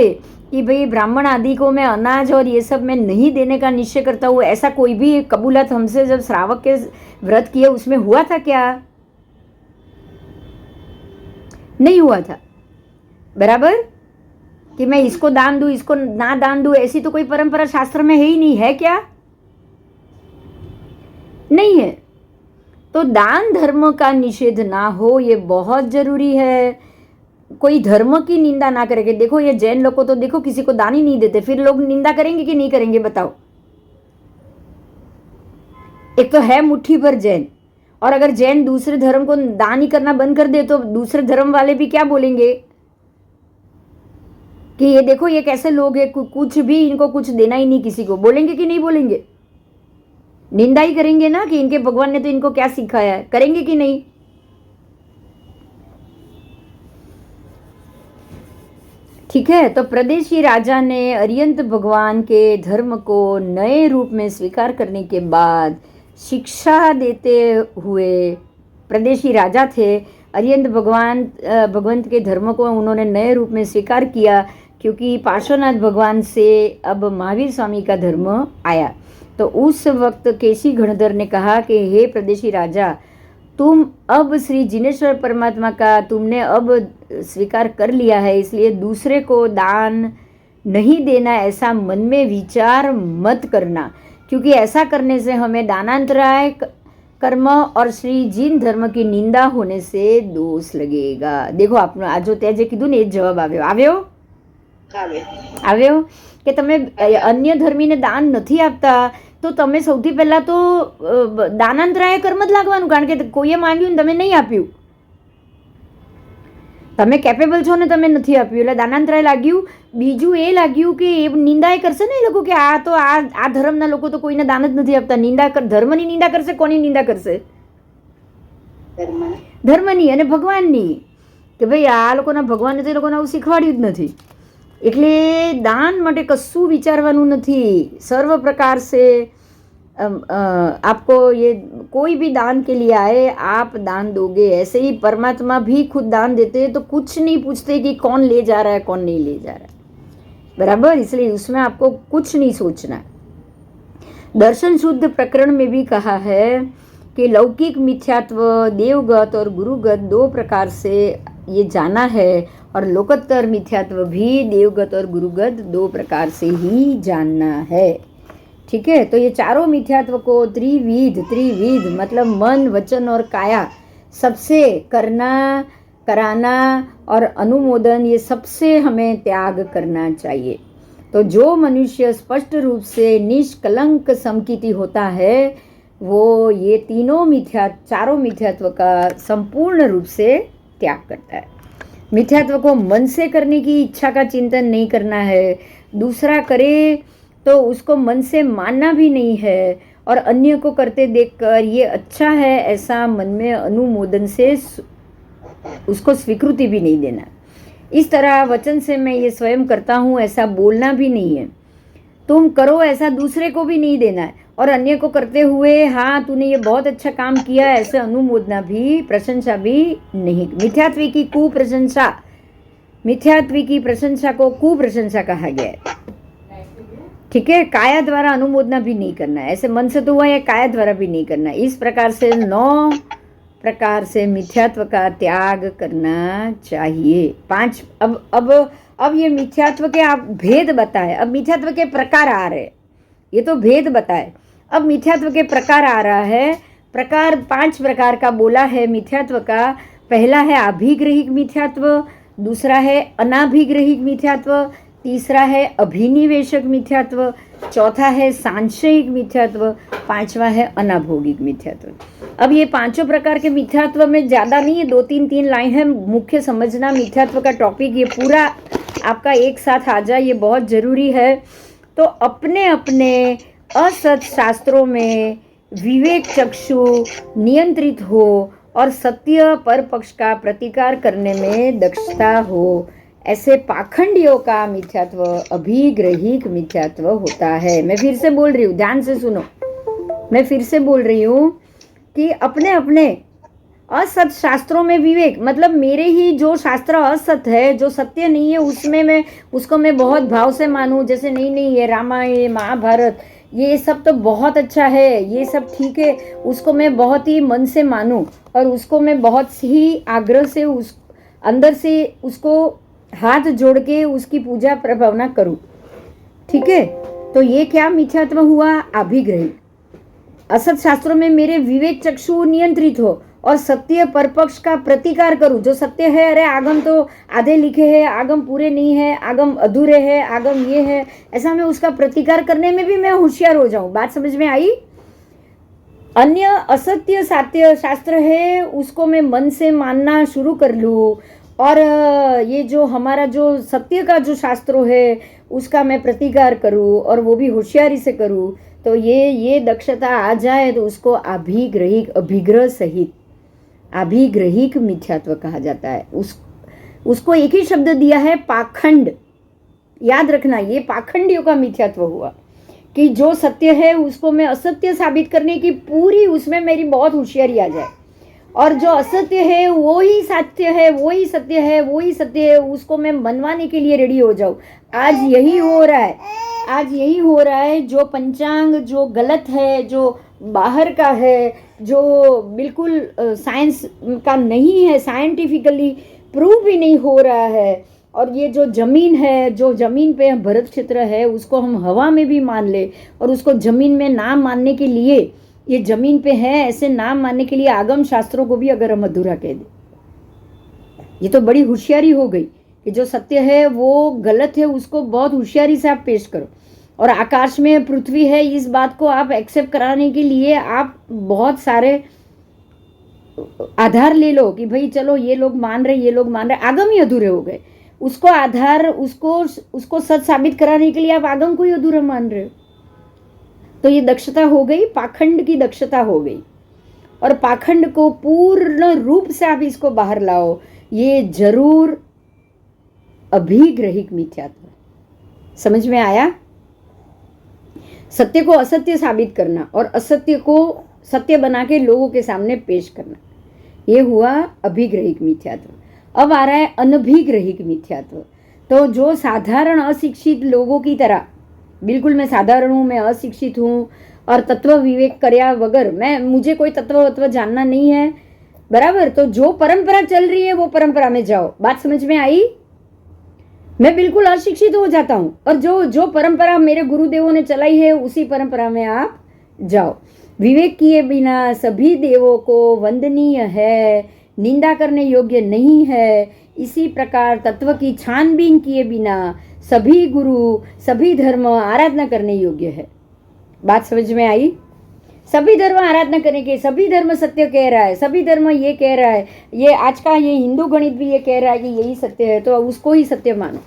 A: कि भाई ब्राह्मण आदि को मैं अनाज और ये सब मैं नहीं देने का निश्चय करता हूँ, ऐसा कोई भी कबूलात हमसे जब श्रावक के व्रत किए उसमें हुआ था क्या? नहीं हुआ था. बराबर? कि मैं इसको दान दूं, इसको ना दान दूं, ऐसी तो कोई परंपरा शास्त्र में है ही नहीं. है क्या? नहीं है. तो दान धर्म का निषेध ना हो ये बहुत जरूरी है. कोई धर्म की निंदा ना करेंगे. देखो ये जैन लोग को तो देखो किसी को दान ही नहीं देते, फिर लोग निंदा करेंगे कि नहीं करेंगे बताओ? एक तो है मुट्ठी भर जैन, और अगर जैन दूसरे धर्म को दान ही करना बंद कर दे तो दूसरे धर्म वाले भी क्या बोलेंगे कि ये देखो ये कैसे लोग हैं, कुछ भी इनको कुछ देना ही नहीं किसी को. बोलेंगे कि नहीं बोलेंगे? निंदा ही करेंगे ना कि इनके भगवान ने तो इनको क्या सिखाया है. करेंगे कि नहीं? ठीक है. तो प्रदेशी राजा ने अरियंत भगवान के धर्म को नए रूप में स्वीकार करने के बाद शिक्षा देते हुए, प्रदेशी राजा थे, अरियंत भगवंत के धर्म को उन्होंने नए रूप में स्वीकार किया क्योंकि पार्श्वनाथ भगवान से अब महावीर स्वामी का धर्म आया. तो उस वक्त केशी गणधर ने कहा कि हे प्रदेशी राजा, तुम अब श्री जिनेश्वर परमात्मा का तुमने अब स्वीकार कर लिया है, इसलिए दूसरे को दान नहीं देना ऐसा मन में विचार मत करना, क्योंकि ऐसा करने से हमें दानांतराय कर्म और श्री जिन धर्म की निंदा होने से दोष लगेगा. देखो आपने आज जो तेजे कीधुं ने जवाब આવ્યો કે તમે અન્ય ધર્મીને દાન નથી આપતા તો તમે સૌથી પહેલા તો દાનાંતરાય કર્મ જ લાગવાનું, કારણ કે કોઈએ માંગ્યું ને તમે નહીં આપ્યું. તમે કેપેબલ છો ને તમે નથી આપ્યું એટલે દાનાંતરાય लाग्યું. બીજું એ लाग्યું કે એ નિંદાએ કરશે ને એ લોકો કે આ તો આ ધર્મના લોકો તો કોઈને દાન જ નથી આપતા. ધર્મની નિંદા કરશે. કોની નિંદા કરશે? ધર્મની અને ભગવાનની, કે ભાઈ આ લોકોના ભગવાને તો એ લોકોને આવું શીખવાડ્યું જ નથી. એટલે દાન માટે કશું વિચારવાનું નથી. સર્વ પ્રકાર से आपको ये कोई भी दान के लिए आए आप दान दोगे. ऐसे ही परमात्मा भी खुद दान देते हैं तो कुछ नहीं पूछते कि कौन ले जा रहा है कौन नहीं ले जा रहा है. बराबर? इसलिए उसमें आपको कुछ नहीं सोचना. दर्शन शुद्ध प्रकरण में भी कहा है कि लौकिक मिथ्यात्व देवगत और गुरुगत दो प्रकार से ये जाना है, और लोकोत्तर मिथ्यात्व भी देवगत और गुरुगत दो प्रकार से ही जानना है. ठीक है. तो ये चारों मिथ्यात्व को त्रिविध मतलब मन वचन और काया सबसे करना, कराना और अनुमोदन, ये सबसे हमें त्याग करना चाहिए. तो जो मनुष्य स्पष्ट रूप से निष्कलंक समकीति होता है वो ये चारों मिथ्यात्व का संपूर्ण रूप से त्याग करता है. मिथ्यात्व को मन से करने की इच्छा का चिंतन नहीं करना है. दूसरा करे तो उसको मन से मानना भी नहीं है, और अन्य को करते देखकर ये अच्छा है ऐसा मन में अनुमोदन से उसको स्वीकृति भी नहीं देना. इस तरह वचन से मैं ये स्वयं करता हूँ ऐसा बोलना भी नहीं है. तुम करो ऐसा दूसरे को भी नहीं देना है, और अन्य को करते हुए हाँ तूने ये बहुत अच्छा काम किया ऐसे अनुमोदना भी, प्रशंसा भी नहीं. मिथ्यात्वी की प्रशंसा को कुप्रशंसा कहा गया है. ठीक है. काया द्वारा अनुमोदना भी नहीं करना है. ऐसे मन से तो हुआ है, काया द्वारा भी नहीं करना. इस प्रकार से 9 प्रकार से मिथ्यात्व का त्याग करना चाहिए. 5 अब ये मिथ्यात्व के आप भेद बताए. अब मिथ्यात्व के प्रकार आ रहे, ये तो भेद बताए. अब मिथ्यात्व के प्रकार आ रहा है. प्रकार 5 प्रकार का बोला है मिथ्यात्व का. पहला है अभिग्रहिक मिथ्यात्व, दूसरा है अनाभिग्रहिक मिथ्यात्व, तीसरा है अभिनिवेशक मिथ्यात्व, चौथा है सांशयिक मिथ्यात्व, पांचवा है अनाभोगिक मिथ्यात्व। अब ये पांचों प्रकार के मिथ्यात्व में ज़्यादा नहीं है, 2-3 लाइन है, मुख्य समझना मिथ्यात्व का टॉपिक ये पूरा आपका एक साथ आ जाए, ये बहुत ज़रूरी है। तो अपने अपने असत शास्त्रों में विवेक चक्षु नियंत्रित हो और सत्य पर पक्ष का प्रतिकार करने में दक्षता हो, ऐसे पाखंडियों का मिथ्यात्व अभिग्रहिक मिथ्यात्व होता है। मैं फिर से बोल रही हूँ, ध्यान से सुनो, मैं फिर से बोल रही हूँ कि अपने अपने असत शास्त्रों में विवेक, मतलब मेरे ही जो शास्त्र असत है, जो सत्य नहीं है, उसमें उसको मैं बहुत भाव से मानूं, जैसे नहीं ये रामायण महाभारत ये सब तो बहुत अच्छा है, ये सब ठीक है, उसको मैं बहुत ही मन से मानूं और उसको मैं बहुत ही आग्रह से उस अंदर से उसको हाथ जोड़ के उसकी पूजा प्रभावना करूं, ठीक है। तो ये क्या मिथ्यात्व हुआ? अभिग्रही। असत शास्त्रों में मेरे विवेक चक्षु नियंत्रित हो और सत्य परपक्ष का प्रतिकार करूं। जो सत्य है, अरे आगम तो आधे लिखे हैं, आगम पूरे नहीं है, आगम अधूरे है, आगम ये है, ऐसा मैं उसका प्रतिकार करने में भी मैं होशियार हो जाऊं। बात समझ में आई? अन्य असत्य सात्य शास्त्र है उसको मैं मन से मानना शुरू कर लूँ और ये जो हमारा जो सत्य का जो शास्त्रों है उसका मैं प्रतिकार करूँ और वो भी होशियारी से करूँ, तो ये दक्षता आ जाए तो उसको अभिग्रहिक, अभिग्रह सहित अभिग्रहिक मिथ्यात्व कहा जाता है। उसको एक ही शब्द दिया है, पाखंड। याद रखना, ये पाखंडियों का मिथ्यात्व हुआ कि जो सत्य है उसको मैं असत्य साबित करने की पूरी, उसमें मेरी बहुत होशियारी आ जाए, और जो असत्य है वो ही सत्य है, वो ही सत्य है, वो ही सत्य है, उसको मैं मनवाने के लिए रेडी हो जाऊँ। आज यही हो रहा है, आज यही हो रहा है। जो पंचांग जो गलत है, जो बाहर का है, जो बिल्कुल साइंस का नहीं है, साइंटिफिकली प्रूव भी नहीं हो रहा है, और ये जो ज़मीन है, जो ज़मीन पे भरत क्षेत्र है, उसको हम हवा में भी मान ले और उसको ज़मीन में ना मानने के लिए, ये ज़मीन पे है ऐसे नाम मानने के लिए आगम शास्त्रों को भी अगर हम अधूरा कह दें, ये तो बड़ी होशियारी हो गई कि जो सत्य है वो गलत है, उसको बहुत होशियारी से आप पेश करो। और आकाश में पृथ्वी है, इस बात को आप एक्सेप्ट कराने के लिए आप बहुत सारे आधार ले लो कि भाई चलो ये लोग मान रहे, ये लोग मान रहे, आगम ही अधूरे हो गए। उसको आधार, उसको सच साबित कराने के लिए आप आगम को ही अधूरा मान रहे हो। तो ये दक्षता हो गई, पाखंड की दक्षता हो गई, और पाखंड को पूर्ण रूप से आप इसको बाहर लाओ, ये जरूर अभिग्रहिक मिथ्यात्व। समझ में आया? सत्य को असत्य साबित करना और असत्य को सत्य बना के लोगों के सामने पेश करना, ये हुआ अभिग्रहिक मिथ्यात्व। अब आ रहा है अनभिग्रहिक मिथ्यात्व। तो जो साधारण अशिक्षित लोगों की तरह, बिल्कुल मैं साधारण हूँ, मैं अशिक्षित हूँ और तत्व विवेक कर्या वगर, मुझे कोई तत्व जानना नहीं है, बराबर। तो जो परंपरा चल रही है वो परंपरा में जाओ। बात समझ में आई? मैं बिल्कुल अशिक्षित हो जाता हूँ और जो परंपरा मेरे गुरुदेवों ने चलाई है उसी परंपरा में आप जाओ। विवेक किए बिना सभी देवों को वंदनीय है, निंदा करने योग्य नहीं है। इसी प्रकार तत्व की छानबीन किए बिना सभी गुरु, सभी धर्म आराधना करने योग्य है। बात समझ में आई? सभी धर्म आराधना करने के, सभी धर्म सत्य कह रहा है, सभी धर्म ये कह रहा है, ये आज का ये हिंदू गणित भी ये कह रहा है कि यही सत्य है, तो उसको ही सत्य मानो,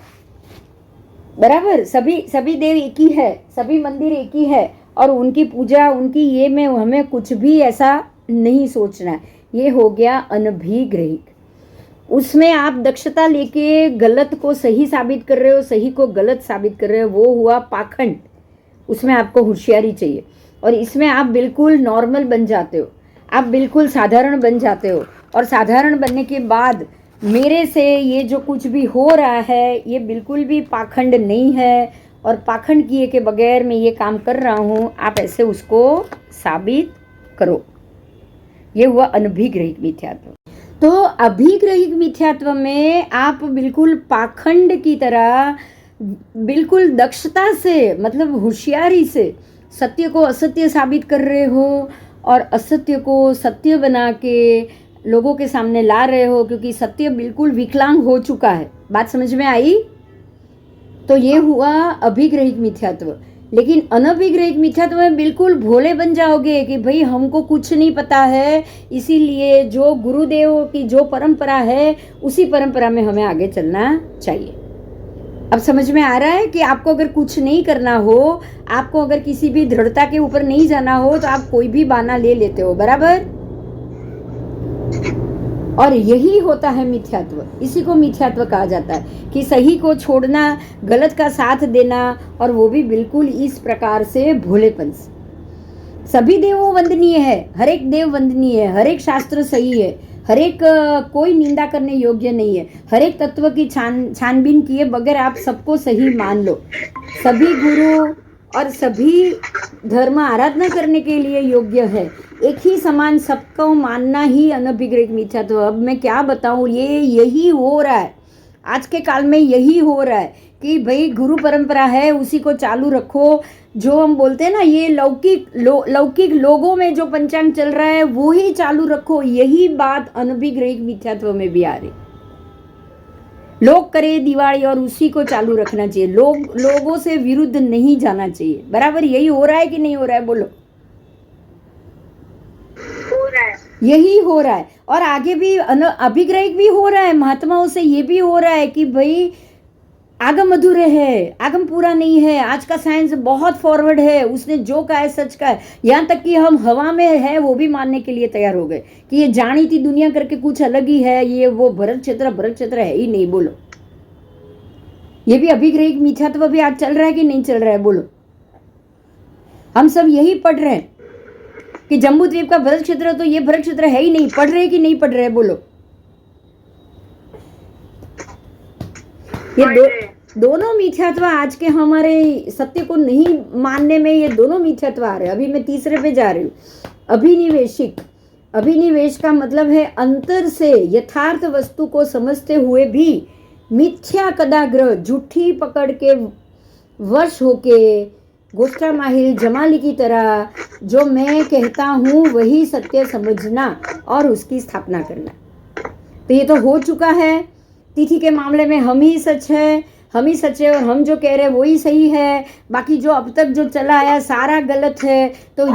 A: बराबर। सभी देव एक ही है, सभी मंदिर एक ही है, और उनकी पूजा, उनकी ये में हमें कुछ भी ऐसा नहीं सोचना है। ये हो गया अनभिग्रहिक। उसमें आप दक्षता लेके गलत को सही साबित कर रहे हो, सही को गलत साबित कर रहे हो, वो हुआ पाखंड। उसमें आपको होशियारी चाहिए, और इसमें आप बिल्कुल नॉर्मल बन जाते हो, आप बिल्कुल साधारण बन जाते हो, और साधारण बनने के बाद मेरे से ये जो कुछ भी हो रहा है ये बिल्कुल भी पाखंड नहीं है, और पाखंड किए के बगैर मैं ये काम कर रहा हूँ, आप ऐसे उसको साबित करो। ये हुआ अनभिग्रहिक मिथ्यात्व। तो अभिग्रहिक मिथ्यात्व में आप बिल्कुल पाखंड की तरह बिल्कुल दक्षता से, मतलब होशियारी से सत्य को असत्य साबित कर रहे हो और असत्य को सत्य बना के लोगों के सामने ला रहे हो, क्योंकि सत्य बिल्कुल विकलांग हो चुका है। बात समझ में आई? तो ये हुआ अभिग्रहिक मिथ्यात्व। लेकिन अनभिग्रहिक मिथ्यात्व में बिल्कुल भोले बन जाओगे कि भाई हमको कुछ नहीं पता है, इसीलिए जो गुरुदेव की जो परंपरा है उसी परंपरा में हमें आगे चलना चाहिए। अब समझ में आ रहा है कि आपको अगर कुछ नहीं करना हो, आपको अगर किसी भी दृढ़ता के ऊपर नहीं जाना हो, तो आप कोई भी बहाना ले लेते हो, बराबर। और यही होता है मिथ्यात्व, इसी को मिथ्यात्व कहा जाता है कि सही को छोड़ना, गलत का साथ देना, और वो भी बिल्कुल इस प्रकार से भोलेपन से। सभी देवों वंदनीय है, हर एक देव वंदनीय है, हर एक शास्त्र सही है, हर एक कोई निंदा करने योग्य नहीं है, हर एक तत्व की छानबीन किए बगैर आप सबको सही मान लो। सभी गुरु और सभी धर्म आराधना करने के लिए योग्य है, एक ही समान सबको मानना ही अनभिग्रहिक मिथ्यात्व। अब मैं क्या बताऊं, ये यही हो रहा है आज के काल में, यही हो रहा है कि भाई गुरु परंपरा है उसी को चालू रखो। जो हम बोलते हैं ना, ये लौकिक लोगों में जो पंचांग चल रहा है वो ही चालू रखो, यही बात अनभिग्रहिक मिथ्यात्व में भी आ रही। लोग करे दिवाली और उसी को चालू रखना चाहिए, लोगों से विरुद्ध नहीं जाना चाहिए, बराबर। यही हो रहा है कि नहीं हो रहा है, बोलो।
B: हो रहा है,
A: यही हो रहा है, और आगे भी अभिग्रहिक भी हो रहा है। महात्माओं से ये भी हो रहा है कि भाई आगम अधूरे है, आगम पूरा नहीं है, आज का साइंस बहुत फॉरवर्ड है, उसने जो कहा है सच का है। यहाँ तक कि हम हवा में है वो भी मानने के लिए तैयार हो गए कि ये जानी थी दुनिया करके कुछ अलग ही है, ये वो भरत क्षेत्र है ही नहीं, बोलो। ये भी अभिग्रहिक मिथ्यात्व भी आज चल रहा है कि नहीं चल रहा है, बोलो। हम सब यही पढ़ रहे हैं कि जम्बू द्वीप का भरत क्षेत्र, तो ये भरत क्षेत्र है ही नहीं, पढ़ रहे कि नहीं पढ़ रहे, बोलो। ये दोनों मिथ्यात्व आज के हमारे सत्य को नहीं मानने में, ये दोनों मिथ्यात्व आ रहे हैं। अभी मैं तीसरे पे जा रही हूँ, अभिनिवेशिक। अभिनिवेश का मतलब है अंतर से यथार्थ वस्तु को समझते हुए भी मिथ्या कदाग्रह, झूठी पकड़ के वश होके गोष्ठा माहिर जमाली की तरह जो मैं कहता हूँ वही सत्य समझना और उसकी स्थापना करना। तो ये तो हो चुका है। तिथि के मामले में हम ही सच है, हम ही सच है, और हम जो कह रहे हैं वही सही है, बाकी जो अब तक जो चला आया सारा गलत है। तो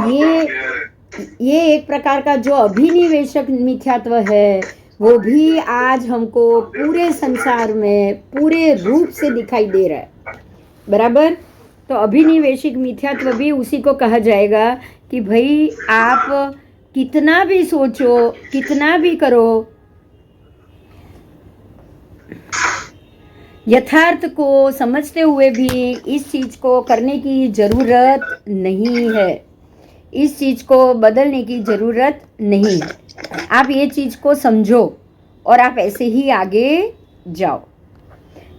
A: ये एक प्रकार का जो अभिनिवेशक मिथ्यात्व है वो भी आज हमको पूरे संसार में पूरे रूप से दिखाई दे रहा है, बराबर। तो अभिनिवेशिक मिथ्यात्व भी उसी को कहा जाएगा कि भाई आप कितना भी सोचो, कितना भी करो, यथार्थ को समझते हुए भी इस चीज को करने की जरूरत नहीं है, इस चीज को बदलने की जरूरत नहीं है। आप ये चीज को समझो और आप ऐसे ही आगे जाओ।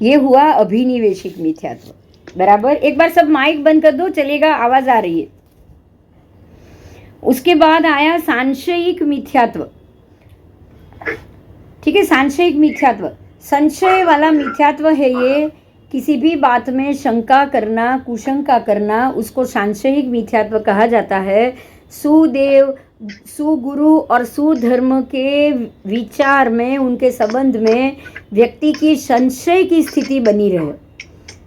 A: ये हुआ अभिनिवेशिक मिथ्यात्व, बराबर। एक बार सब माइक बंद कर दो, चलेगा, आवाज आ रही है। उसके बाद आया सांशयिक मिथ्यात्व, ठीक है। सांशयिक मिथ्यात्व संशय वाला मिथ्यात्व है। ये किसी भी बात में शंका करना, कुशंका करना, उसको सांशयिक मिथ्यात्व कहा जाता है। सुदेव, सुगुरु और सुधर्म के विचार में, उनके संबंध में व्यक्ति की संशय की स्थिति बनी रहे,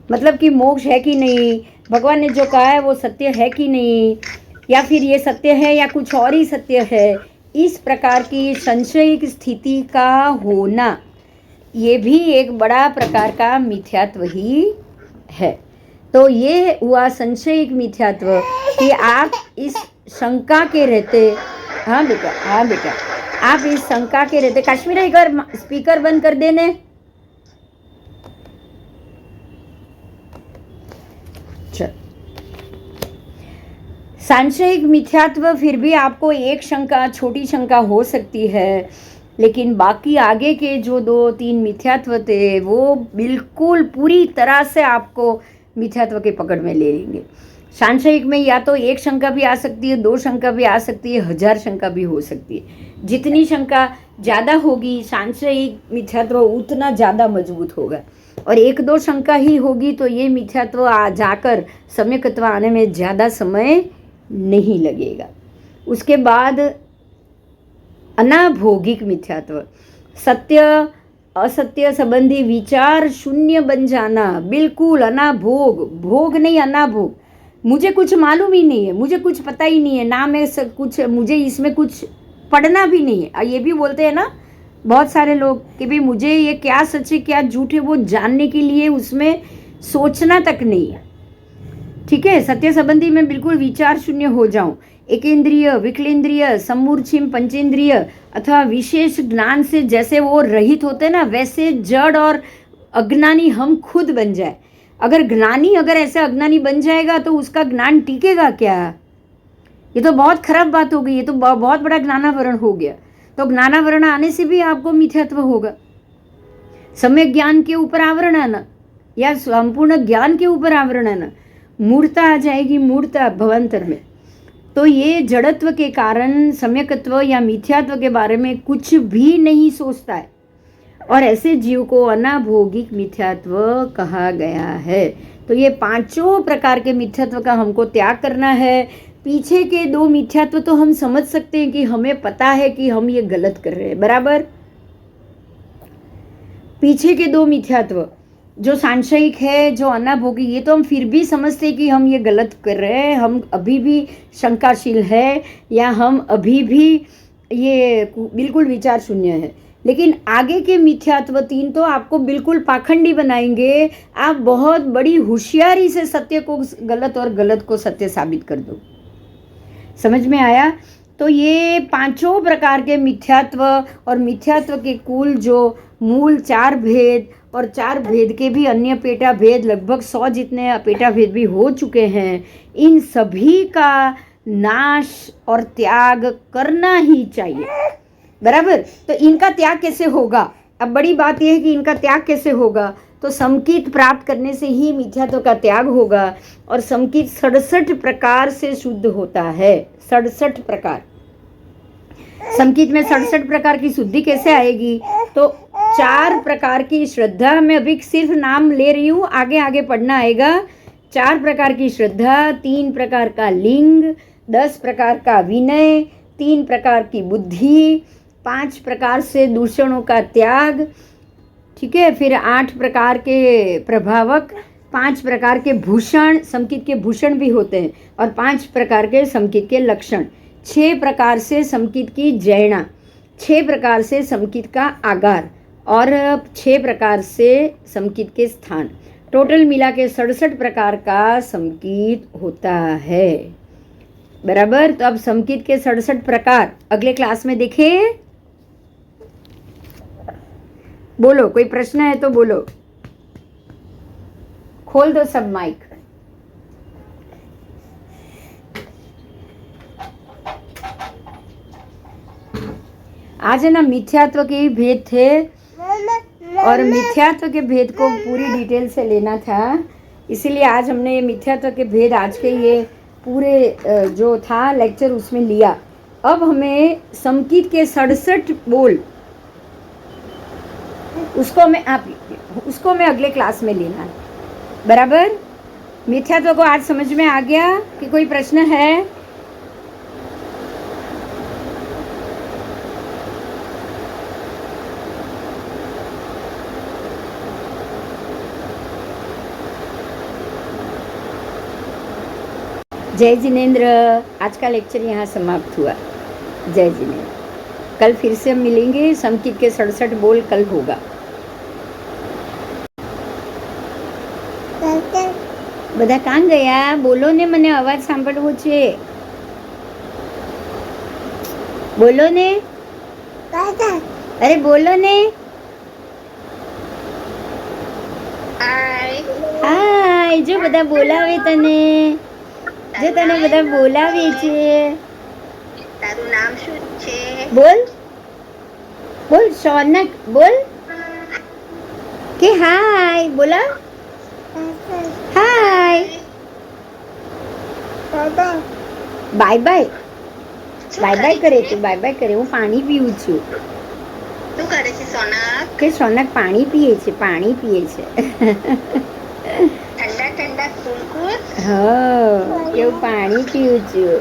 A: मतलब कि मोक्ष है कि नहीं, भगवान ने जो कहा है वो सत्य है कि नहीं, या फिर ये सत्य है या कुछ और ही सत्य है। इस प्रकार की संशयिक स्थिति का होना, ये भी एक बड़ा प्रकार का मिथ्यात्व ही है। तो ये हुआ संशयिक मिथ्यात्व कि आप इस शंका के रहते, हाँ बेटा, हाँ बेटा, आप इस शंका के रहते। काश्मीर एक बार स्पीकर बंद कर देने। चल, सांशयिक मिथ्यात्व फिर भी आपको एक शंका, छोटी शंका हो सकती है, लेकिन बाकी आगे के जो 2-3 मिथ्यात्व थे वो बिल्कुल पूरी तरह से आपको मिथ्यात्व के पकड़ में ले लेंगे। सांशयिक में या तो एक शंका भी आ सकती है, 2 शंका भी आ सकती है, 1000 शंका भी हो सकती है। जितनी शंका ज़्यादा होगी सांशयिक मिथ्यात्व उतना ज़्यादा मजबूत होगा, और 1-2 शंका ही होगी तो ये मिथ्यात्व जाकर सम्यकत्व आने में ज़्यादा समय नहीं लगेगा। उसके बाद अनाभोगिक मिथ्यात्व, सत्य असत्य संबंधी विचार शून्य बन जाना, बिल्कुल अनाभोग, भोग नहीं अनाभोग। मुझे कुछ मालूम ही नहीं है, मुझे कुछ पता ही नहीं है ना, मैं कुछ मुझे इसमें कुछ पढ़ना भी नहीं है। ये भी बोलते हैं ना बहुत सारे लोग कि भाई मुझे ये क्या सच है क्या झूठ है वो जानने के लिए उसमें सोचना तक नहीं है। ठीक है, सत्य संबंधी मैं बिल्कुल विचार शून्य हो जाऊं, एकेंद्रिय, विकलेंद्रिय, सम्मूर्छिम, पंचेंद्रिय अथवा विशेष ज्ञान से जैसे वो रहित होते हैं ना, वैसे जड़ और अज्ञानी हम खुद बन जाए। अगर ज्ञानी अगर ऐसे अज्ञानी बन जाएगा तो उसका ज्ञान टिकेगा क्या? ये तो बहुत खराब बात हो गई, ये तो बहुत बड़ा ज्ञानावरण हो गया। तो ज्ञानावरण आने से भी आपको मिथ्यात्व होगा। सम्यक ज्ञान के ऊपर आवरण आना या संपूर्ण ज्ञान के ऊपर आवरण आना, मूर्ता आ जाएगी, मूर्ता भवांतर में। तो ये जड़त्व के कारण सम्यकत्व या मिथ्यात्व के बारे में कुछ भी नहीं सोचता है, और ऐसे जीव को अनाभोगिक मिथ्यात्व कहा गया है। तो ये पांचों प्रकार के मिथ्यात्व का हमको त्याग करना है। पीछे के दो मिथ्यात्व तो हम समझ सकते हैं कि हमें पता है कि हम ये गलत कर रहे हैं, बराबर। पीछे के दो मिथ्यात्व जो सांशयिक है, जो अनाभोगी, ये तो हम फिर भी समझते हैं कि हम ये गलत कर रहे हैं, हम अभी भी शंकाशील है, या हम अभी भी ये बिल्कुल विचार शून्य है। लेकिन आगे के मिथ्यात्व तीन तो आपको बिल्कुल पाखंडी बनाएंगे। आप बहुत बड़ी होशियारी से सत्य को गलत और गलत को सत्य साबित कर दो। समझ में आया? तो ये पांचों प्रकार के मिथ्यात्व और मिथ्यात्व के कुल जो मूल चार भेद, और चार भेद के भी अन्य पेटा भेद, लगभग 100 जितने पेटा भेद भी हो चुके हैं, इन सभी का नाश और त्याग करना ही चाहिए, बराबर। तो इनका त्याग कैसे होगा? अब बड़ी बात यह है कि इनका त्याग कैसे होगा। तो समकित प्राप्त करने से ही मिथ्यात्व का त्याग होगा। और समकित 67 प्रकार से शुद्ध होता है। 67 प्रकार। समकित में 67 प्रकार की शुद्धि कैसे आएगी? तो 4 प्रकार की श्रद्धा, मैं अभी सिर्फ नाम ले रही हूँ, आगे आगे पढ़ना आएगा। 4 प्रकार की श्रद्धा, 3 प्रकार का लिंग, 10 प्रकार का विनय, 3 प्रकार की बुद्धि, 5 प्रकार से दूषणों का त्याग, ठीक है, फिर 8 प्रकार के प्रभावक, 5 प्रकार के भूषण, समकित के भूषण भी होते हैं, और 5 प्रकार के समकित के लक्षण, 6 प्रकार से समकित की जैना, 6 प्रकार से समकित का आगार, और 6 प्रकार से समकित के स्थान। टोटल मिला के 67 प्रकार का समकित होता है, बराबर। तो अब समकित के 67 प्रकार अगले क्लास में देखें। बोलो, कोई प्रश्न है तो बोलो, खोल दो सब माइक। आज है ना मिथ्यात्व के ही भेद थे, और मिथ्यात्व के भेद को पूरी डिटेल से लेना था, इसीलिए आज हमने ये मिथ्यात्व के भेद आज के ये पूरे जो था लेक्चर उसमें लिया। अब हमें समकित के 67 बोल, उसको मैं अगले क्लास में लेना है, बराबर। मिथ्यात्व को आज समझ में आ गया कि कोई प्रश्न है? जय जिनेंद्र, आज का लेक्चर यहाँ समाप्त हुआ। जय जिनेंद्र, कल फिर से हम मिलेंगे। समकित के 67 बोल कल होगा। બધા કાં ગયા? બોલો ને, મને અવાજ સાંભળવો છે, બોલો ને, અરે બોલો ને। હાય, જો બધા બોલાવે તને, જો તને બધા બોલાવે છે।
B: તારું નામ શું છે?
A: બોલ બોલ, શૌનક બોલ કે હાય, બોલા હાય, બાય બાય, બાય બાય કરે તું, બાય બાય કરે। હું પાણી પીવું છું।
B: શું કરે છે સોનક?
A: કે શૌનક પાણી પીએ છે, પાણી પીએ છે।
B: ઠંડા ઠંડા કુલકુલ।
A: હા, એવું પાણી પીવું છું।